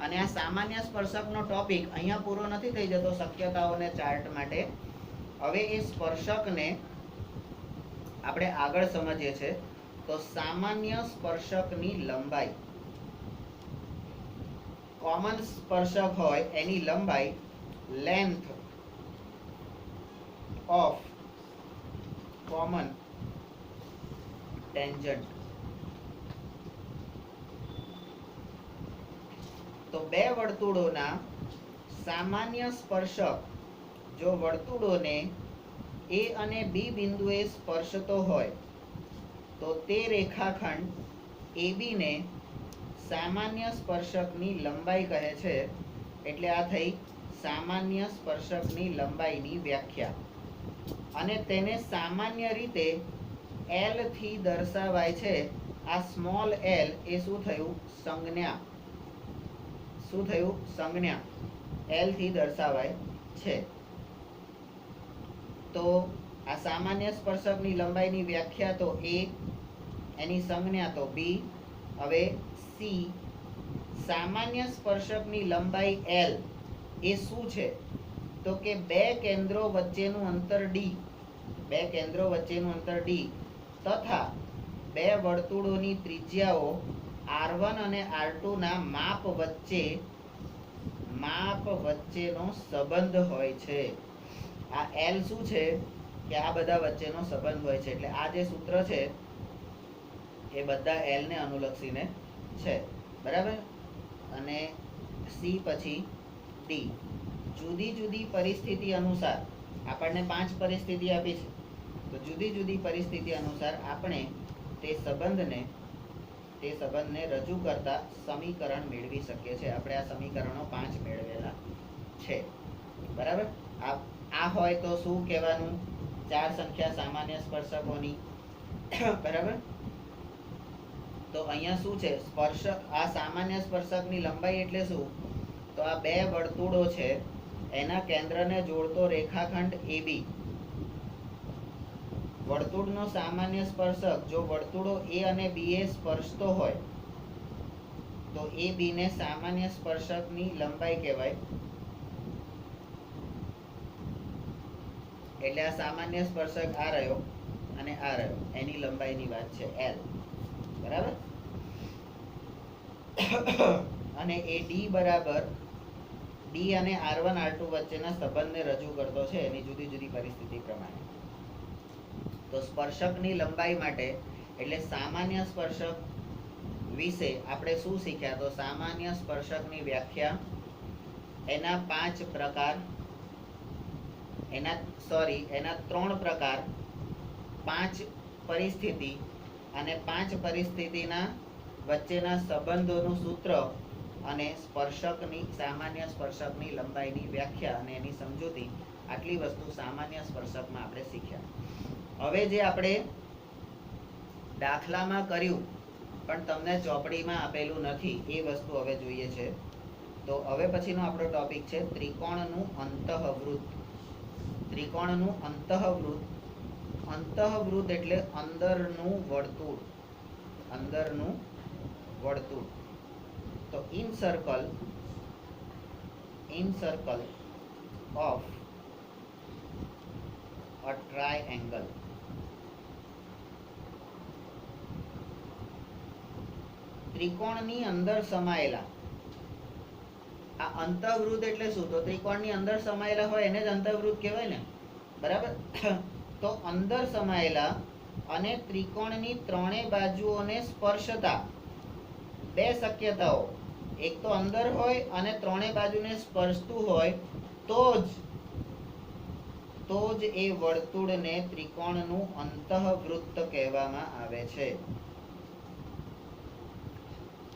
અને આ સામાન્ય સ્પર્શકનો ટોપિક અહીંયા પૂરો નથી થઈ જતો શક્યતાઓને ચાર્ટ માટે. હવે એ સ્પર્શકને આપણે આગળ સમજીએ છીએ. તો સામાન્ય સ્પર્શકની લંબાઈ, કોમન સ્પર્શક હોય એની લંબાઈ, લેન્થ ઓફ કોમન ટેન્જન્ટ. તો બે વર્તુળોના સામાન્ય સ્પર્શક જો વર્તુળોને એ અને બી બિંદુએ સ્પર્શતો હોય તો તે રેખાખંડ AB ને સામાન્ય સ્પર્શકની લંબાઈ કહે છે. એટલે આ થઈ સામાન્ય સ્પર્શકની લંબાઈની વ્યાખ્યા. અને તેને સામાન્ય રીતે L થી દર્શાવાય છે. આ સ્મોલ l એ શું થયું? સંજ્ઞા. શું થયું? સંજ્ઞા. L થી દર્શાવાય છે. તો આ સામાન્ય સ્પર્શકની લંબાઈની વ્યાખ્યા તો A, એની સંજ્ઞા તો B. હવે C, સામાન્ય સ્પર્શકની લંબાઈ L એ શું છે? તો કે બે કેન્દ્રો વચ્ચેનું અંતર D, બે કેન્દ્રો વચ્ચેનું અંતર D તથા બે વર્તુળોની ત્રિજ્યાઓ R1 અને R2 ના માપ વચ્ચેનો સંબંધ હોય છે. આ L શું છે? કે આ બધા વચ્ચેનો સંબંધ હોય છે. એટલે આ જે સૂત્ર છે એ બધા L ને અનુલક્ષીને છે. બરાબર. અને C પછી D. જુદી જુદી પરિસ્થિતિ અનુસાર આપણને 5 પરિસ્થિતિ આપી છે. તો જુદી જુદી પરિસ્થિતિ અનુસાર આપણે તે સંબંધને રજૂ કરતા સમીકરણ મેળવી શકીએ છીએ. આપણે આ સમીકરણો 5 મેળવેલા છે. બરાબર. આ હોય તો શું કહેવાનું? 4 સંખ્યા સામાન્ય સ્પર્શકોની. બરાબર. તો અહીંયા શું છે? સ્પર્શક, આ સામાન્ય સ્પર્શકની લંબાઈ એટલે શું? તો આ બે વર્તુળો છે એના કેન્દ્રને જોડતો રેખાખંડ AB. વર્તુળનો સામાન્ય સ્પર્શક જો વર્તુળો A અને B એ સ્પર્શતો હોય તો AB ને સામાન્ય સ્પર્શકની લંબાઈ કહેવાય. એટલે આ સામાન્ય સ્પર્શક આ રહ્યો અને આ રહ્યો, એની લંબાઈની વાત છે L. બરાબર. અને એ D બરાબર D અને R1 R2 વચ્ચેના સંબંધને રજૂ કરતો છે એની જુદી જુદી પરિસ્થિતિ પ્રમાણે. તો સ્પર્શકની લંબાઈ માટે એટલે સામાન્ય સ્પર્શક વિશે આપણે શું શીખ્યા? તો સામાન્ય સ્પર્શકની વ્યાખ્યા, એના 5 પ્રકાર, એના 3 પ્રકાર, 5 પરિસ્થિતિ અને 5 પરિસ્થિતિના વચ્ચેના સંબંધોનું સૂત્ર અને સ્પર્શકની, સામાન્ય સ્પર્શકની લંબાઈની વ્યાખ્યા અને એની સમજૂતી, આટલી વસ્તુ સામાન્ય સ્પર્શકમાં આપણે શીખ્યા. હવે જે આપણે દાખલામાં કર્યું પણ તમને ચોપડીમાં આપેલું નથી એ વસ્તુ હવે જોઈએ છે. તો હવે પછીનો આપણો ટોપિક છે ત્રિકોણનું અંતઃવૃત્ત. ત્રિકોણનું અંતઃવૃત્ત. અંતઃવૃત્ત એટલે અંદરનું વર્તુળ. અંદરનું વર્તુળ. તો in circle of a triangle. ત્રિકોણની અંદર સમાયેલા આ અંતઃવૃત્ત એટલે શું? તો ત્રિકોણની અંદર સમાયેલા હોય એને જ અંતઃવૃત્ત કહેવાય ને, બરાબર? તો અંદર સમાયેલા અને ત્રિકોણની ત્રણેય બાજુઓને સ્પર્શતા બે શક્યતાઓ, એક તો અંદર હોય અને ત્રણેય બાજુને સ્પર્શતું હોય તો જ એ વર્તુળને ત્રિકોણનું અંતઃવૃત્ત કહેવામાં આવે છે.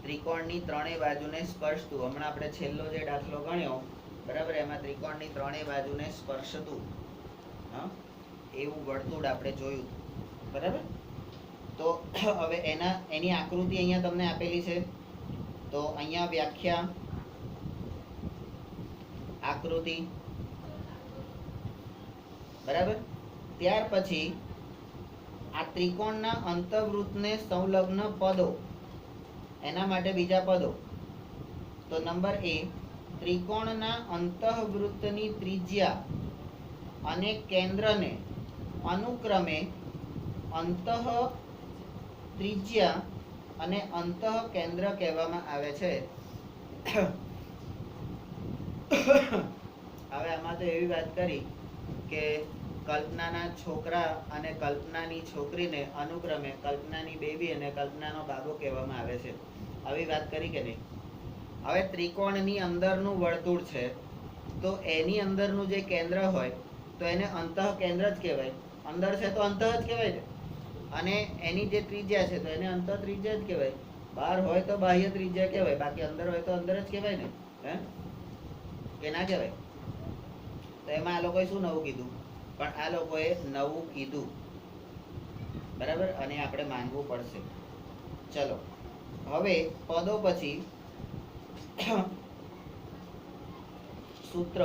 ત્રિકોણની ત્રણેય બાજુને સ્પર્શતું, હમણાં આપણે છેલ્લો જે દાખલો ગણ્યો, બરાબર, એમાં ત્રિકોણની ત્રણેય બાજુને સ્પર્શતું એવું વર્તુળ આપણે જોયું, બરાબર. તો હવે એની આકૃતિ અહીંયા તમને આપેલી છે. તો અહીંયા વ્યાખ્યા, આકૃતિ, બરાબર. ત્યાર પછી આ ત્રિકોણના અંતઃવૃત્તને સંલગ્ન પદો, એના માટે બીજા પદો. તો નંબર એ, ત્રિકોણના અંતઃવૃત્તની ત્રિજ્યા અને કેન્દ્રને અનુક્રમે અંતઃ ત્રિજ્યા અને અંતઃ કેન્દ્ર કહેવામાં આવે છે. હવે આમાં તો એવી વાત કરી કે કલ્પનાના છોકરા અને કલ્પનાની છોકરીને અનુક્રમે કલ્પનાની બેબી અને કલ્પનાનો બાબો કહેવામાં આવે છે. આવી વાત કરી કે નહીં? હવે ત્રિકોણની અંદરનું વર્તુળ છે, તો એની અંદરનું જે કેન્દ્ર હોય તો એને અંતઃ કેન્દ્ર જ કહેવાય. અંદર છે તો અંતઃ જ કહેવાય ને. અને એની જે ત્રિજ્યા છે તો એને અંતઃ ત્રિજ્યા જ કહેવાય. બહાર હોય તો બાહ્ય ત્રિજ્યા કહેવાય, બાકી અંદર હોય તો અંદર જ કહેવાય ને, હે કે ના કહેવાય? તો એમાં આ લોકોએ શું નવું કીધું? પણ આ લોકોએ નવું કીધું, બરાબર, અને આપણે માનવું પડશે. ચલો, હવે પદો પછી સૂત્ર.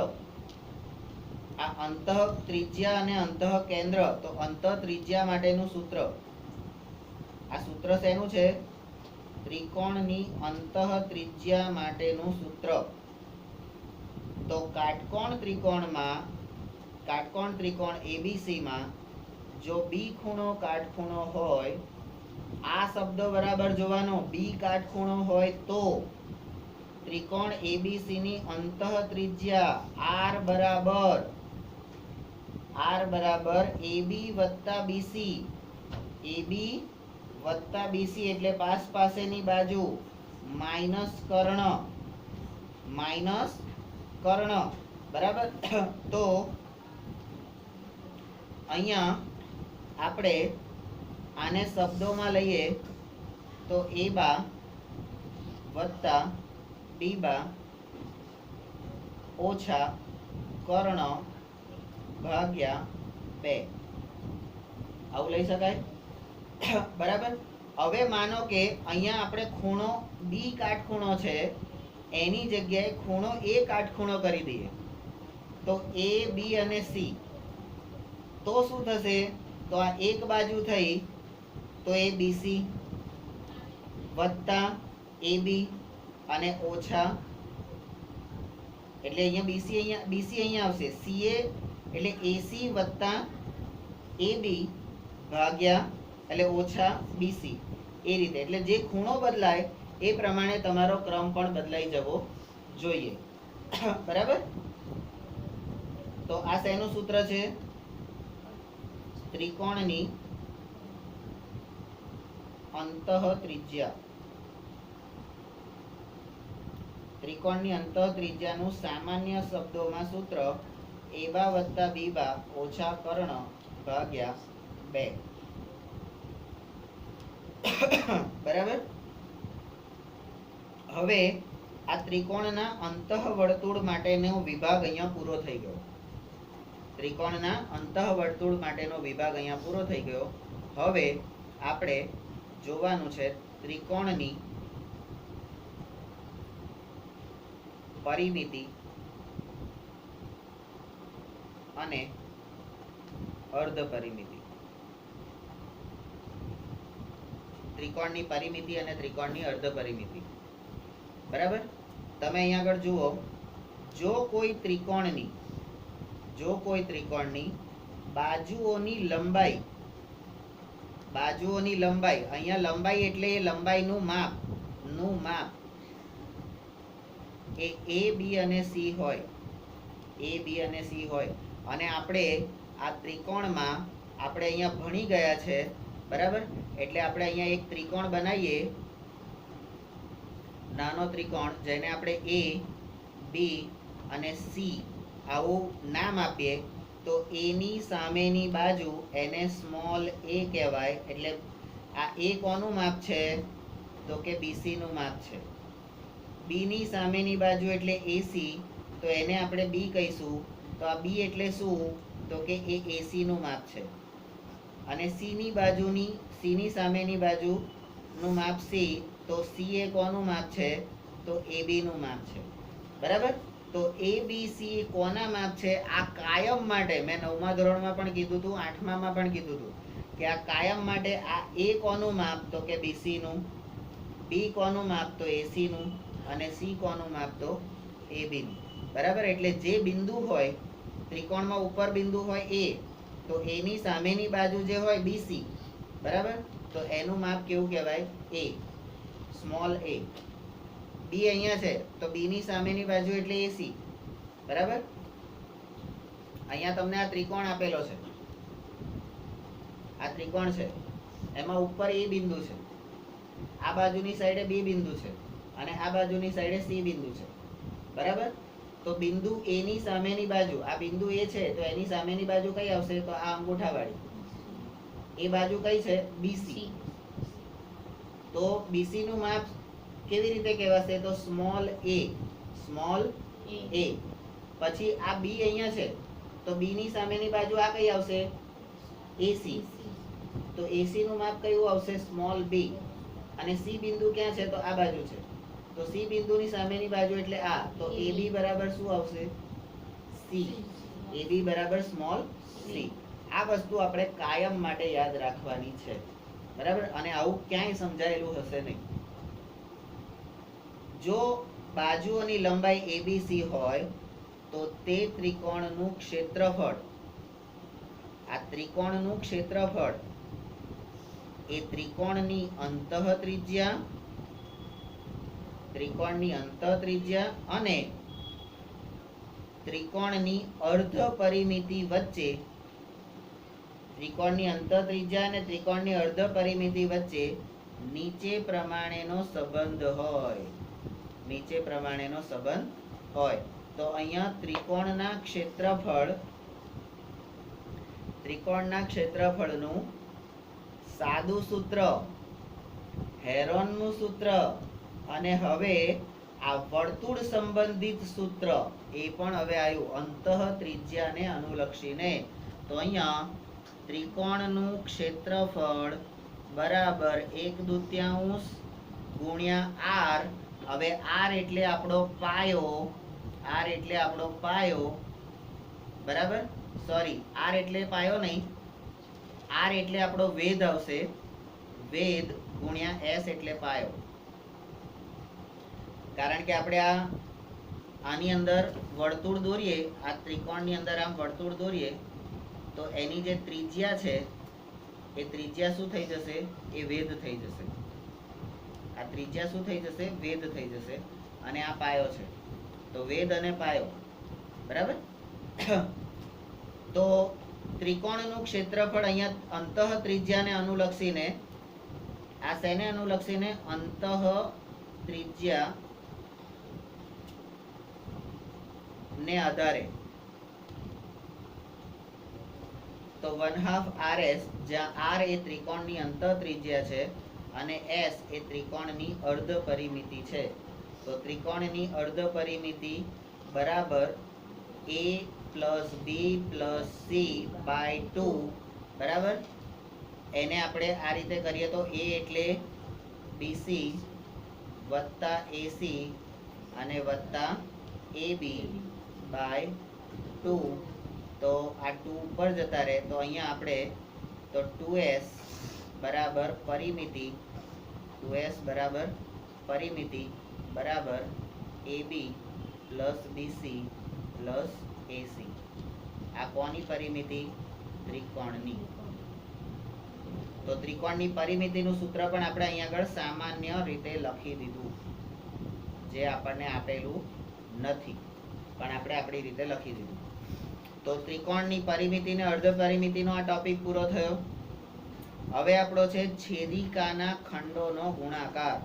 આ અંતઃ ત્રિજ્યા અને અંતઃ કેન્દ્ર, તો અંતઃ ત્રિજ્યા માટેનું સૂત્ર. આ સૂત્ર શેનું છે? ત્રિકોણની અંતઃ ત્રિજ્યા માટેનું સૂત્ર. તો કાટકોણ ત્રિકોણ ABC માં જો બી ખૂણો કાટખૂણો હોય, આ શબ્દ બરાબર જોવાનો, બી કાટખૂણો હોય તો ત્રિકોણ ABC ની અંતઃ ત્રિજ્યા R બરાબર AB વત્તા BC. AB વત્તા BC એટલે પાસેની બાજુ માઇનસ કર્ણ, બરાબર. તો અહીંયા આપણે આને શબ્દોમાં લઈએ તો A બા વત્તા B બા ઓછા કર્ણ ભાગ્યા 2, આવું લઈ શકાય, બરાબર. હવે માનો કે અહીંયા આપણે ખૂણો બી કાટખૂણો છે, એની જગ્યાએ ખૂણો એ કાટખૂણો કરી દઈએ તો A, B અને C. તો શું થશે? તો આ એક બાજુ થઈ તો એ BC વત્તા AB અને ઓછા, એટલે અહીંયા BC અહીંયા આવશે, CA એટલે AC વત્તા AB ભાગ્યા એટલે ઓછા BC. એ રીતે, એટલે જે ખૂણો બદલાય એ પ્રમાણે તમારો ક્રમ પણ બદલાઈ જવો જોઈએ, બરાબર. તો આ શેનું સૂત્ર છે? ત્રિકોણની અંતઃ ત્રિજ્યા. ત્રિકોણની અંતઃ ત્રિજ્યાનું સામાન્ય શબ્દોમાં સૂત્ર A બા વત્તા B બા ઓછા કર્ણ ભાગ્યા 2, બરાબર. હવે આ ત્રિકોણના અંતઃવર્તુળ માટેનો વિભાગ અહીંયા પૂરો થઈ ગયો. ત્રિકોણના અંતઃવર્તુળ માટેનો વિભાગ અહીંયા પૂરો થઈ ગયો. હવે આપણે જોવાનું છે ત્રિકોણની પરિમિતિ અને અર્ધ પરિમિતિ. ત્રિકોણની પરિમિતિ અને ત્રિકોણની અર્ધ પરિમિતિ, બરાબર. તમે અહીંયા આગળ જુઓ, જો કોઈ ત્રિકોણની બાજુઓની લંબાઈ, અહીંયા લંબાઈ એટલે લંબાઈનું માપ, એ એ બી અને સી હોય, એ બી અને સી હોય, અને આપણે આ ત્રિકોણમાં આપણે અહીંયા ભણી ગયા છે, બરાબર? એટલે આપણે અહીંયા એક ત્રિકોણ બનાવીએ, નાનો ત્રિકોણ, જેને આપણે એ બી અને સી આવું નામ આપીએ, તો એની સામેની બાજુ એને સ્મોલ એ કહેવાય. એટલે આ એ કોનું માપ છે? તો કે બીસી નું માપ છે. બી ની સામેની બાજુ એટલે એસી, તો એને આપણે બી કહીશું. તો આ બી એટલે શું? તો કે એ એસી નું માપ છે. અને સી ની બાજુની, સી ની સામેની બાજુનું માપ સી, તો સી એ કોનું માપ છે? તો એ બી નું માપ છે. બરાબર? તો એ બી સી કોના માપ છે? આ કાયમ માટે મેં 9મા ધોરણમાં પણ કીધું હતું, 8મામાં પણ કીધું હતું કે આ કાયમ માટે આ એ કોનું માપ? તો કે બીસી નું. બી કોનું માપ? તો એસી નું. અને સી કોનું માપ? તો એ બી નું. બરાબર? એટલે જે બિંદુ હોય ત્રિકોણમાં, ઉપર બિંદુ હોય એ, તો એની સામેની બાજુ જે હોય બીસી, બરાબર, તો એનું માપ કેવું કહેવાય? એ, સ્મોલ એ. બી અહીંયા છે, તો બી ની સામેની બાજુ એટલે એસી, બરાબર? અહીંયા તમને આ ત્રિકોણ આપેલો છે, આ ત્રિકોણ છે, એમાં ઉપર એ બિંદુ છે, આ બાજુની સાઈડે બી બિંદુ છે, અને આ બાજુની સાઈડે સી બિંદુ છે, બરાબર? તો બિંદુ એ ની સામેની બાજુ, આ બિંદુ એ છે, તો એની સામેની બાજુ કઈ આવશે? તો આ અંગૂઠાવાળી. એ બાજુ કઈ છે? બીસી. તો બીસી નું માપ કેવી રીતે કહેવાશે? તો સ્મોલ એ, સ્મોલ એ. પછી આ બી અહીંયા છે, તો બી ની સામેની બાજુ આ કઈ આવશે? એસી. તો એસી નું માપ કયું આવશે? Small B. અને સી બિંદુ ક્યાં છે? તો આ બાજુ છે, તો સી બિંદુની સામેની બાજુ એટલે આ, તો એ બી બરાબર શું આવશે? સી. એ બી બરાબર સ્મોલ સી. આ વસ્તુ આપણે કાયમ માટે યાદ રાખવાની છે, બરાબર? અને આવું ક્યાંય સમજાયેલું હશે નહીં. જો બાજુઓની લંબાઈ એબીસી હોય, તો તે ત્રિકોણનું ક્ષેત્રફળ, આ ત્રિકોણનું ક્ષેત્રફળ એ ત્રિકોણની અંતઃત્રિજ્યા, ત્રિકોણની અંતઃત્રિજ્યા અને ત્રિકોણની અર્ધ પરિમિતિ વચ્ચે, ત્રિકોણની અંતઃત્રિજ્યા અને ત્રિકોણની અર્ધ પરિમિતિ વચ્ચે નીચે પ્રમાણેનો સંબંધ હોય, નીચે પ્રમાણેનો સંબંધ હોય. તો અહીંયા ત્રિકોણના ક્ષેત્રફળ, ત્રિકોણના ક્ષેત્રફળનું સાદું સૂત્ર, હેરોનનું સૂત્ર, અને હવે આ વર્તુળ સંબંધિત સૂત્ર એ પણ હવે આવ્યું, અંતઃત્રિજ્યાને અનુલક્ષીને. તો અહીંયા ત્રિકોણનું ક્ષેત્રફળ બરાબર 1/2 ગુણ્યા આર. હવે આર એટલે આપણો પાયો, આર એટલે આપણો પાયો, બરાબર? સોરી, આર એટલે પાયો નહીં, આર એટલે આપણો વેધ આવશે, વેધ ગુણ્યા એસ એટલે પાયો. કારણ કે આપણે આની અંદર વર્તુળ દોરીએ, આ ત્રિકોણની અંદર આમ વર્તુળ દોરીએ, તો એની જે ત્રિજ્યા છે એ ત્રિજ્યા શું થઈ જશે? એ વેધ થઈ જશે. આ ત્રિજ્યા શું થઈ જશે? વેધ થઈ જશે. અને આ પાયો છે, તો વેધ અને પાયો, બરાબર? તો ત્રિકોણનું ક્ષેત્રફળ અહીંયા અંતઃત્રિજ્યાને અનુલક્ષીને, આ શેને અનુલક્ષીને? અંતઃત્રિજ્યા ને આધારે. તો 1/2 RS, જ્યાં R એ ત્રિકોણની અંતઃત્રિજ્યા છે અને S એ ત્રિકોણની અર્ધ પરિમિતિ છે. તો ત્રિકોણની અર્ધ પરિમિતિ બરાબર A plus B plus C by 2, બરાબર? એને આપણે આ રીતે કરીએ તો A એટલે BC વત્તા AC અને વત્તા AB બાય 2. તો આ 2 ઉપર જતા રહે, તો અહીંયા આપણે તો 2S બરાબર પરિમિતિ, 2S બરાબર પરિમિતિ બરાબર AB plus BC plus AC. આ કોની પરિમિતિ? ત્રિકોણની. તો ત્રિકોણની પરિમિતિનું સૂત્ર પણ આપણે અહીંયા આગળ સામાન્ય રીતે લખી દીધું, જે આપણને આપેલું નથી, પણ આપણે આપણી રીતે લખી દીધું. તો ત્રિકોણની પરિમિતિ ને અર્ધ પરિમિતિનો આ ટોપિક પૂરો થયો. હવે આપણો છે છેદિકાના ખંડોનો ગુણાકાર.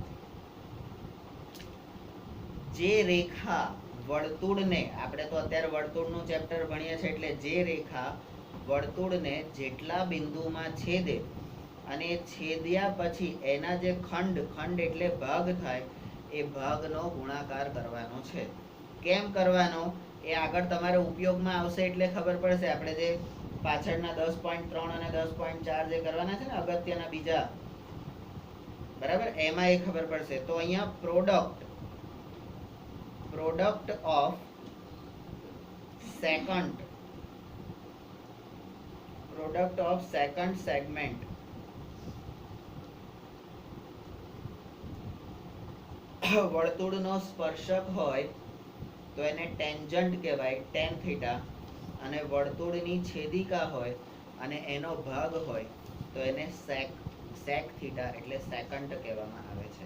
જે રેખા વર્તુળને, આપણે તો અત્યારે વર્તુળનું ચેપ્ટર ભણીએ છીએ, એટલે જે રેખા વર્તુળને જેટલા બિંદુમાં છેદે અને છેદ્યા પછી એના જે ખંડ, ખંડ એટલે ભાગ થાય, એ ભાગનો ગુણાકાર કરવાનો છે. કેમ કરવાનો એ આગળ તમારે ઉપયોગમાં આવશે એટલે ખબર પડશે. આપણે જે પાછળના 10.3 અને 10.4 જે કરવાના છે ને અગત્યના બીજા, બરાબર, એમાં એ ખબર પડશે. તો અહીંયા પ્રોડક્ટ ઓફ સેકન્ડ સેગમેન્ટ, વર્તુળનો સ્પર્શક હોય તો એને ટેન્જન્ટ કહેવાય, ટેન થીટા, અને વર્તુળની છેદિકા હોય અને એનો ભાગ હોય તો એને સેક થીટા એટલે સેકન્ડ કહેવામાં આવે છે.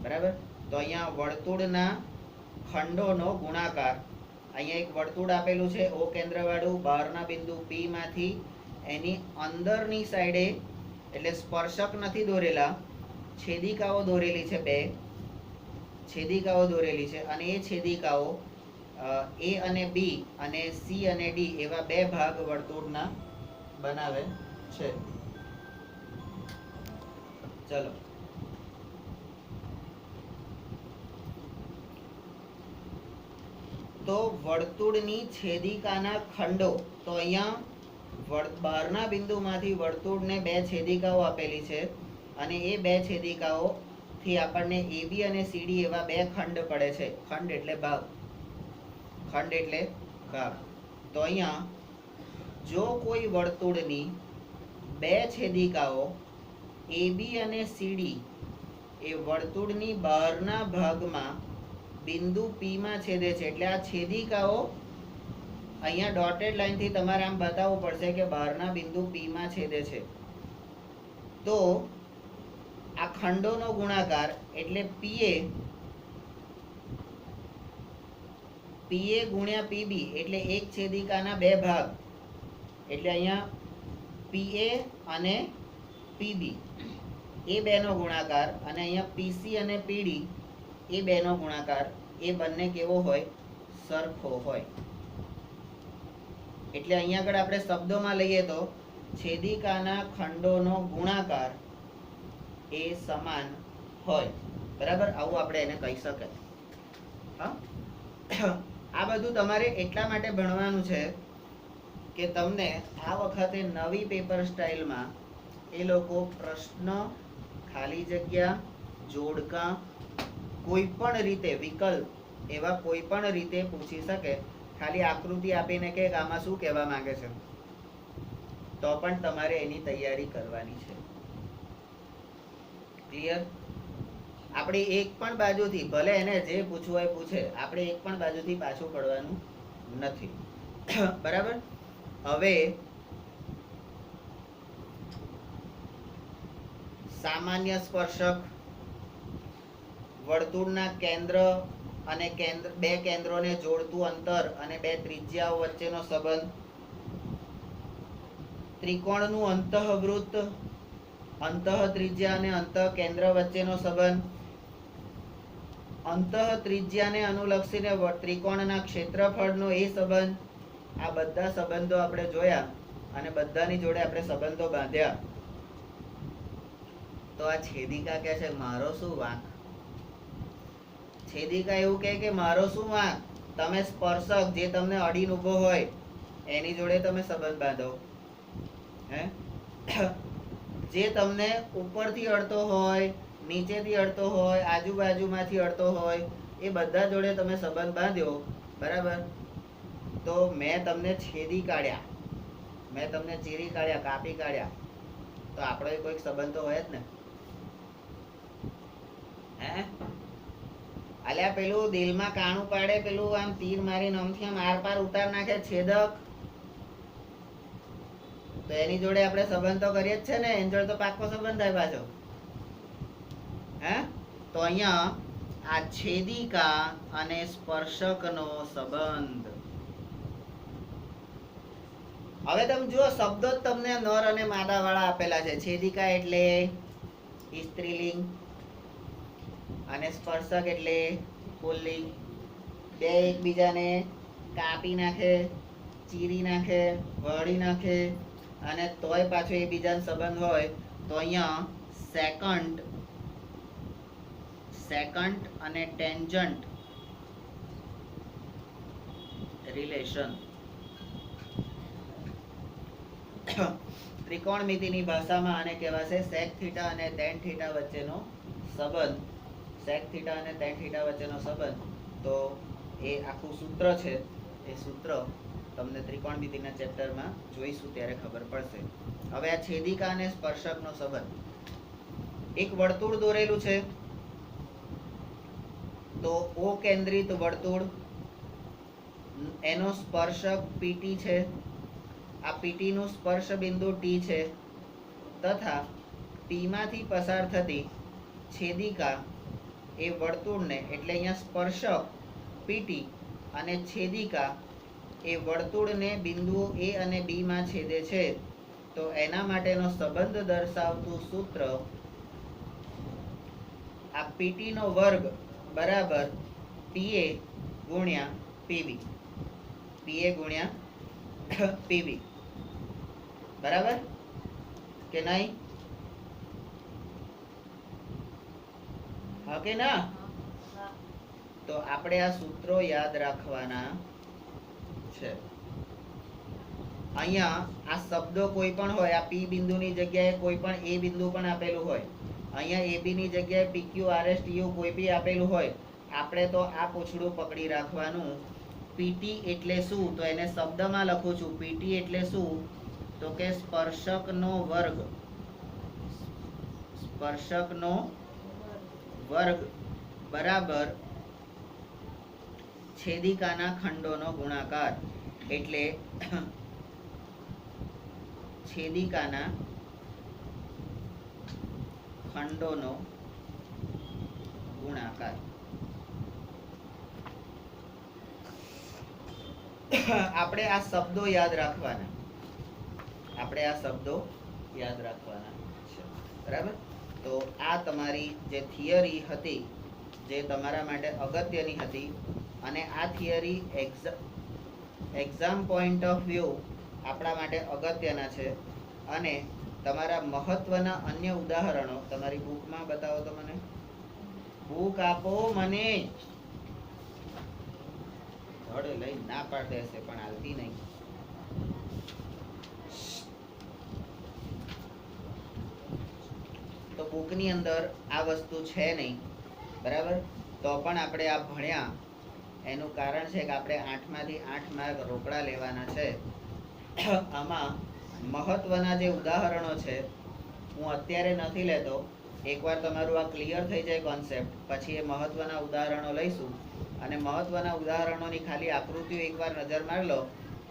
બરાબર. તો અહીંયા વર્તુળના ખંડોનો ગુણાકાર. અહીંયા એક વર્તુળ આપેલું છે ઓ કેન્દ્ર વાળું, બહારના બિંદુ P માંથી એની અંદરની સાઈડે, એટલે સ્પર્શક નથી દોરેલા, છેદિકાઓ દોરેલી છે, બે છેદિકાઓ દોરેલી છે, અને એ છેદિકાઓ A અને B અને C અને D એવા બે ભાગ વર્તુળના બનાવે છે. ચલો, તો વર્તુળની છેદિકાના ખંડો. તો અહીંયા બહારના બિંદુમાંથી વર્તુળને બે છેદિકાઓ આપેલી છે, અને એ બે છેદિકાઓ થી આપણને AB અને CD એવા બે ખંડ પડે છે. ખંડ એટલે ભાગ, ખંડ એટલે ભાગ. તો અહીંયા જો કોઈ વર્તુળની બે છેદિકાઓ AB અને CD એ વર્તુળની બહારના ભાગમાં બિંદુ P માં છેદે છે, એટલે આ છેદિકાઓ અહીંયા ડોટેડ લાઈનથી તમારે આમ બતાવવું પડશે કે બહારના બિંદુ P માં છેદે છે. તો આ ખંડોનો ગુણાકાર એટલે PA ગુણ્યા PB એટલે એક છેદિકાના બે ભાગ, એટલે અહીંયા PA અને PB એ બેનો ગુણાકાર, અને અહીંયા PC અને PD એ બેનો ગુણાકાર, એ બંને કેવો હોય? સરખો હોય. એટલે અહીંયા આગળ આપણે શબ્દોમાં લઈએ તો છેદિકાના ખંડોનો ગુણાકાર એ સમાન હોય. બરાબર, આવું આપણે એને કહી શકાય. હા, આ બધું તમારે એટલા માટે ભણવાનું છે કે તમને આ વખતે નવી પેપર સ્ટાઇલમાં એ લોકો પ્રશ્ન, ખાલી જગ્યા, જોડકા, કોઈ પણ રીતે વિકલ્પ એવા કોઈ પણ રીતે પૂછી શકે. ખાલી આકૃતિ આપીને કે આમાં શું કહેવા માંગે છે, તો પણ તમારે એની તૈયારી કરવાની છે. ક્લિયર? આપણે એક પણ બાજુથી, ભલે એને જે પૂછવું હોય પૂછે, આપણે એક પણ બાજુથી પાછું પડવાનું નથી. બરાબર. હવે સામાન્ય સ્પર્શક, વર્તુળના કેન્દ્ર અને બે કેન્દ્રોને જોડતું અંતર અને બે ત્રિજ્યાઓ વચ્ચેનો સંબંધ, ત્રિકોણનું અંતઃવૃત્ત, અંતઃ ત્રિજ્યા અને અંતઃ કેન્દ્ર વચ્ચેનો સંબંધ, અંતઃ ત્રિજ્યાને અનુલક્ષીને ત્રિકોણના ક્ષેત્રફળનો એ સંબંધ. આ બધા સંબંધો આપણે જોયા અને બધાની જોડે આપણે સંબંધો બાંધ્યા. તો આ છેદિકા કહે છે મારો શું વાંક? છેદિકા એવું કહે કે મારો શું વાંક? તમે સ્પર્શક જે તમને અડીને ઊભો હોય એની જોડે તમે સંબંધ બાંધો. હે, જે તમને ઉપરથી અડતો હોય, નીચેથી અડતો હોય, આજુબાજુમાંથી અડતો હોય, એ બધા જોડે તમે સંબંધ બાંધ્યો. બરાબર. તો મેં તમને છેદી કાઢ્યા, મેં તમને ચીરી કાઢ્યા, કાપી કાઢ્યા, તો આપણો કોઈક સંબંધ તો હોય જ ને. હે, અલ્યા પેલું દિલમાં કાણું પાડે, પેલું આમ તીર મારીને આમથી આમ આર પાર ઉતાર નાખે છેદક, તો એની જોડે આપણે સંબંધ તો કરીએ જ છે ને. એની જોડે તો પાક્કો સંબંધ થાય પાછો. હે, તો અહીંયા આ છેદિકા અને સ્પર્શકનો સંબંધ. હવે તમે જુઓ શબ્દો જ તમને નર અને માદા વાળા આપેલા છે. છેદિકા એટલે સ્ત્રીલિંગ અને સ્પર્શક એટલે પુલ્લિંગ. બે એકબીજાને કાપી નાખે, ચીરી નાખે, વળી નાખે અને તોય પાછો એકબીજાનો સંબંધ હોય તો અહીંયા સેકન્ડ અને ટેન્જન્ટ રિલેશન. ત્રિકોણમિતિની ભાષામાં આને કહેવાશે સેક થીટા અને ટેન થીટા વચ્ચેનો સંબંધ. સેક થીટા અને ટેન થીટા વચ્ચેનો સંબંધ. તો એ આખું સૂત્ર છે. એ સૂત્ર તમને ત્રિકોણમિતિના ચેપ્ટરમાં જોઈશું ત્યારે ખબર પડશે. હવે આ છેદિકા અને સ્પર્શકનો સંબંધ. એક વર્તુળ દોરેલું છે તો ઓ કેન્દ્રિત વર્તુળ, એનો સ્પર્શક પીટી છે. આ પીટી નું સ્પર્શ બિંદુ ટી છે તથા પી માંથી પસાર થતી છેદિકા એ વર્તુળને, એટલે અહીંયા સ્પર્શક પીટી અને છેદિકા એ વર્તુળને બિંદુઓ એ અને બી માં છેદે છે. તો એના માટેનો સંબંધ દર્શાવતું સૂત્ર આ પીટી નો વર્ગ બરાબર પીએ ગુણ્યા પીબી. પીએ ગુણ્યા પીબી બરાબર કે નહીં? હા કે ના? તો આપણે આ સૂત્રો યાદ રાખવાના છે. અહીંયા આ શબ્દો કોઈ પણ હોય, આ પી બિંદુની જગ્યાએ કોઈ પણ એ બિંદુ પણ આપેલું હોય, અહીંયા એબી ની જગ્યાએ પીક્યુ આરએસટીયુ કોઈ બી આપેલું હોય, આપણે તો આ પૂછડું પકડી રાખવાનું. પીટી એટલે શું? તો એને શબ્દમાં લખું છું. પીટી એટલે શું? તો કે સ્પર્શકનો વર્ગ. સ્પર્શકનો વર્ગ બરાબર છેદિકાના ખંડોનો ગુણાકાર. એટલે છેદિકાના ખંડોનો ગુણાકાર. આપણે આ શબ્દો યાદ રાખવાના. આપણે આ શબ્દો યાદ રાખવાના છે. બરાબર? તો આ તમારી જે થિયરી હતી, જે તમારા માટે અગત્યની હતી, અને આ theory exam point of view આપણા માટે અગત્યના છે. અને તમારા મહત્વના અન્ય ઉદાહરણો તમારી બુકમાં બતાવો તો મને. બુક આપો મને. ધડ લઈ ના પાડે છે પણ હાલતી નહીં. તો બુકની અંદર આ વસ્તુ છે નહીં. બરાબર? તો પણ આપણે આ ભણ્યા એનું કારણ છે કે આપણે 8 માંથી 8 માર્ક રોકડા લેવાના છે. આમાં મહત્વના જે ઉદાહરણો છે હું અત્યારે નથી લેતો. એકવાર તમારું આ ક્લિયર થઈ જાય કોન્સેપ્ટ, પછી એ મહત્વના ઉદાહરણો લઈશું. અને મહત્વના ઉદાહરણોની ખાલી આકૃતિઓ એકવાર નજર મારી લો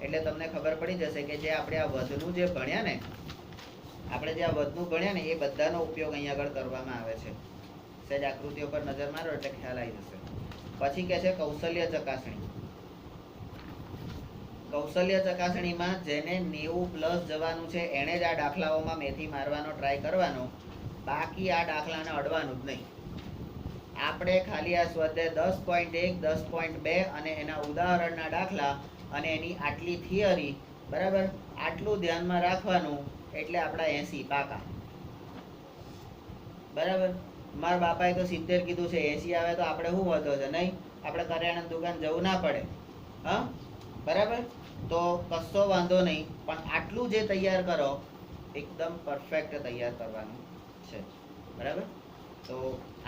એટલે તમને ખબર પડી જશે કે જે આપણે આ વધનું જે ભણ્યા ને, આપણે જે આ વધનું ભણ્યા ને એ બધાનો ઉપયોગ અહીંયા આગળ કરવામાં આવે છે. સહેજ આકૃતિઓ પર નજર મારો એટલે ખ્યાલ આવી જશે. પછી કે છે કૌશલ્ય ચકાસણી. કૌશલ્ય ચકાસણીમાં જેને 90+ જવાનું છે એણે જ આ દાખલાઓમાં મેથી મારવાનો ટ્રાય કરવાનો. બાકી આ દાખલાને અડવાનું જ નહીં. આપણે ખાલી આ સ્વાધ્યાય 10.1, 10.2 અને એના ઉદાહરણના દાખલા અને એની આટલી થિયરી, બરાબર, આટલું ધ્યાનમાં રાખવાનું એટલે આપણા 80 પાકા. બરાબર? મારા બાપાએ તો 70 કીધું છે, 80 આવે તો આપણે શું વધો છે? નહીં, આપણે કરિયાણાની દુકાન જવું ના પડે. હા, બરાબર? તો કશો વાંધો નહીં, પણ આટલું જે તૈયાર કરો એકદમ પરફેક્ટ તૈયાર કરવાનું છે. બરાબર? તો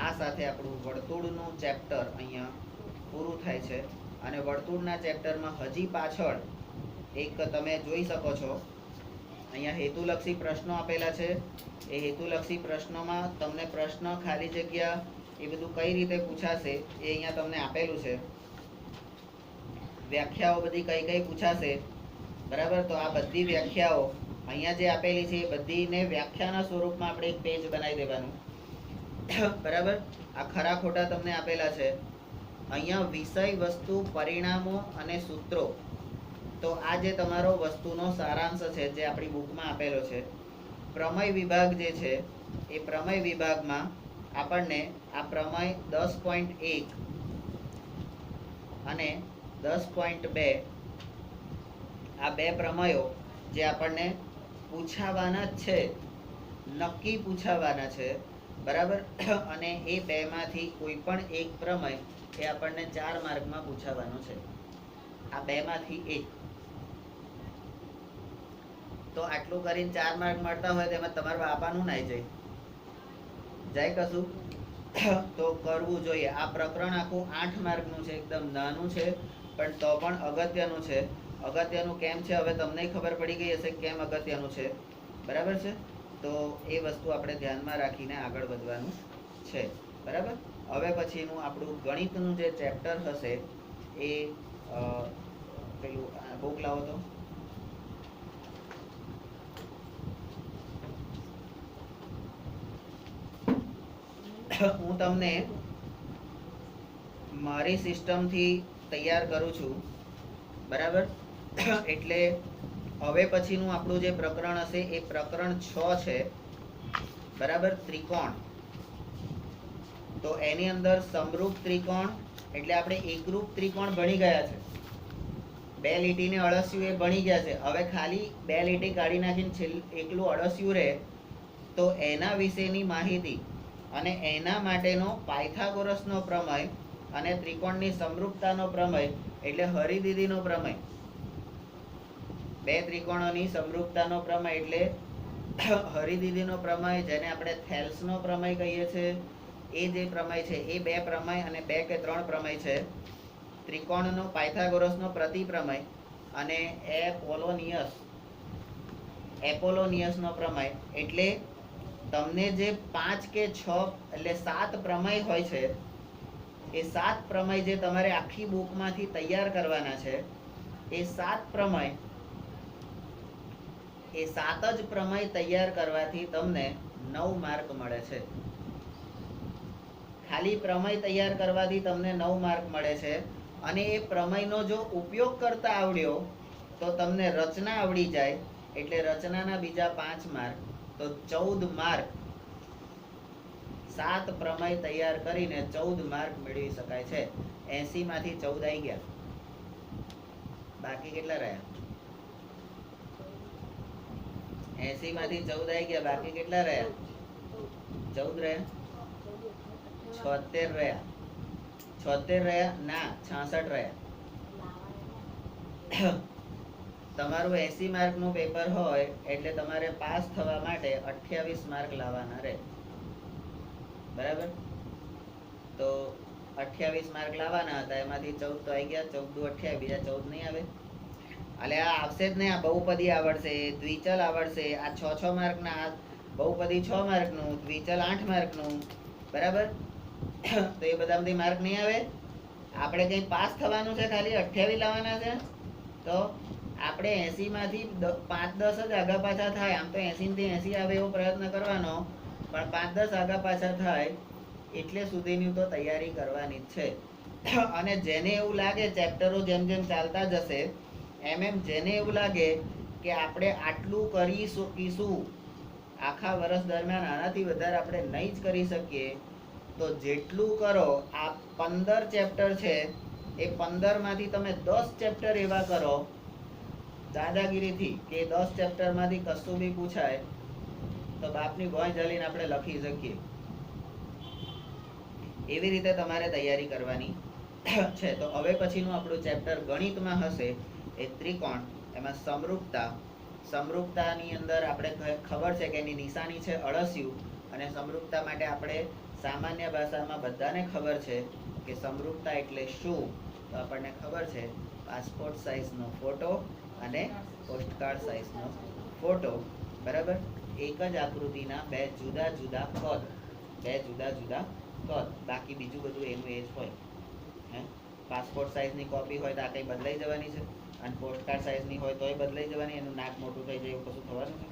આ સાથે આપણું વર્તુળનું ચેપ્ટર અહીંયા પૂરું થાય છે. અને વર્તુળના ચેપ્ટરમાં હજી પાછળ એક તમે જોઈ શકો છો, અહીંયા હેતુલક્ષી પ્રશ્નો આપેલા છે. એ હેતુલક્ષી પ્રશ્નોમાં તમને પ્રશ્ન, ખાલી જગ્યા, એ બધું કઈ રીતે પૂછાશે એ અહીંયા તમને આપેલું છે. વ્યાખ્યાઓ બધી કઈ કઈ પૂછાશે. બરાબર? તો આ બધી વ્યાખ્યાઓ અહીંયા જે આપેલી છે એ બધીને વ્યાખ્યાના સ્વરૂપમાં આપણે એક પેજ બનાવી દેવાનું. બરાબર. આ ખરા ખોટા તમને આપેલા છે. અહીંયા વિષય, વસ્તુ, પરિણામો અને સૂત્રો. તો આ જે તમારો વસ્તુનો સારાંશ છે જે આપણી બુકમાં આપેલો છે. પ્રમેય વિભાગ જે છે એ પ્રમેય વિભાગમાં આપણને આ પ્રમેય 10.1 અને 10.2 આ બે પ્રમેયો જે આપણને પૂછાવાના જ છે, નક્કી પૂછાવાના છે, બરાબર. અને એ બેમાંથી કોઈ પણ એક પ્રમેય એ આપણને 4 માર્કમાં પૂછાવાનો છે. આ બેમાંથી એક. તો આટલું કરીને 4 માર્ક મળતા હોય તેમાં તમારા બાપાનું નાઈ જાય કશું તો કરવું જોઈએ. આ પ્રકરણ આખું 8 માર્કનું છે, એકદમ નાનું છે પણ તો પણ અગત્યનું છે. અગત્યનું કેમ છે હવે તમને ખબર પડી ગઈ હશે કેમ અગત્યનું છે, બરાબર છે. તો એ વસ્તુ આપણે ધ્યાનમાં રાખીને આગળ વધવાનું છે, બરાબર. હવે પછીનું આપણું ગણિતનું જે ચેપ્ટર હશે એ પેલું બુક લાવો તો. હું તમને મારી સિસ્ટમથી તૈયાર કરું છું, બરાબર. એટલે હવે પછીનું આપણું જે પ્રકરણ હશે એ પ્રકરણ 6 છે, બરાબર. ત્રિકોણ. તો એની અંદર સમરૂપ ત્રિકોણ એટલે આપણે એકરૂપ ત્રિકોણ ભણી ગયા છે. બે લીટીને અળસિયું એ ભણી ગયા છે. હવે ખાલી બે લીટી કાઢી નાખીને એકલું અળસિયું રહે તો એના વિશેની માહિતી અને એના માટેનો પાયથાગોરસનો પ્રમેય અને ત્રિકોણની સમરૂપતાનો પ્રમેય એટલે હરિદીદીનો પ્રમેય. બે ત્રિકોણોની સમરૂપતાનો પ્રમેય એટલે હરિદીદીનો પ્રમેય, જેને આપણે થેલ્સનો પ્રમેય કહીએ છીએ. એ જે પ્રમેય છે એ બે પ્રમેય અને 2 કે 3 પ્રમેય છે. ત્રિકોણનો પાયથાગોરસનો પ્રતિપ્રમેય અને એપોલોનિયસનો પ્રમેય. એટલે તમને જે 5 કે 6 એટલે 7 પ્રમેય હોય છે એ 7 પ્રમેય જે તમારે આખી બુકમાંથી તૈયાર કરવાના છે એ 7 પ્રમેય, એ 7 જ પ્રમેય તૈયાર કરવાથી તમને 9 માર્ક મળે છે. ખાલી પ્રમેય તૈયાર કરવાથી તમને 9 માર્ક મળે છે. અને એ પ્રમેયનો જો ઉપયોગ કરતા આવડ્યો તો તમને રચના આવડી જાય એટલે રચનાના બીજા 5 માર્ક, તો 14 માર્ક. 7 પ્રમેય તૈયાર કરીને 14 માર્ક મેળવી શકાય છે. 80 માંથી 14 આવી ગયા, બાકી કેટલા રહ્યા? 80 માંથી 14 આવી ગયા, બાકી કેટલા રહ્યા? 14 રહ્યા. 76 રહ્યા. 76 રહ્યા ના 66 રહ્યા. તમારું 80 માર્કનું પેપર હોય એટલે તમારે પાસ થવા માટે 28 માર્ક લાવવાના રહે, બરાબર. તો 28 માર્ક લાવવાના હતા, એમાંથી 14 તો આવી ગયા. 14 દુ 28, બીજા 14 નહીં આવે. એટલે આ આવશે જ નહીં. આ બહુપદી આવડશે, દ્વિચલ આવડશે. આ 6 માર્કના, બહુપદી 6 માર્કનું, દ્વિચલ 8 માર્કનું, બરાબર. તો એ બધામાંથી માર્ક નહીં આવે. આપણે કંઈ પાસ થવાનું છે, ખાલી 28 લાવવાના છે. તો આપણે 80 માંથી 5-10 જ આગા પાછા થાય. આમ તો 80 થી 80 આવે એવો પ્રયત્ન કરવાનો, પણ 5-10 આગા પાછા થાય એટલે સુધીની તો તૈયારી કરવાની જ છે. અને જેને એવું લાગે ચેપ્ટરો જેમ જેમ ચાલતા જશે એમ જેને એવું લાગે કે આપણે આટલું કરી શકીશું આખા વર્ષ દરમિયાન, આનાથી વધારે આપણે નહીં જ કરી શકીએ, તો જેટલું કરો. આ 15 ચેપ્ટર છે એ 15 માંથી તમે 10 ચેપ્ટર એવા કરો દાદાગીરીથી કે 10 ચેપ્ટરમાંથી કશું બી પૂછાય તો બાપની ભોંય જલીને આપણે લખી શકીએ. એવી રીતે તમારે તૈયારી કરવાની છે. તો હવે પછીનું આપણું ચેપ્ટર ગણિતમાં હશે એ ત્રિકોણ. એમાં સમરૂપતા. સમરૂપતાની અંદર આપણે ખબર છે કે એની નિશાની છે અળસિયું. અને સમરૂપતા માટે આપણે સામાન્ય ભાષામાં બધાને ખબર છે કે સમરૂપતા એટલે શું. તો આપણને ખબર છે પાસપોર્ટ સાઇઝનો ફોટો અને પોસ્ટકાર્ડ સાઇઝનો ફોટો, બરાબર. એક જ આકૃતિના બે જુદા જુદા કદ, બાકી બીજું બધું એનું એ જ હોય. પાસપોર્ટ સાઇઝની કોપી હોય તો આ કંઈ બદલાઈ જવાની છે, અને પોસ્ટકાર્ડ સાઇઝની હોય તોય બદલાઈ જવાની. એનું નાક મોટું થઈ જાય એવું કશું થવાનું છે,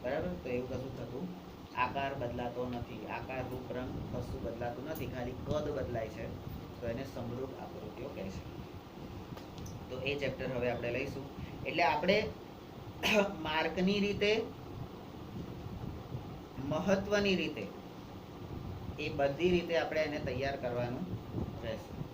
બરાબર. તો એવું કશું થતું આકાર બદલાતો નથી, આકાર રૂપ રંગ કશું બદલાતું નથી, ખાલી કદ બદલાય છે, તો એને સમરૂપ આકૃતિઓ કહે છે. તો એ ચેપ્ટર હવે આપણે લઈશું. એટલે આપણે માર્કની રીતે, મહત્વની રીતે, એ બધી રીતે આપણે એને તૈયાર કરવાનું રહેશે.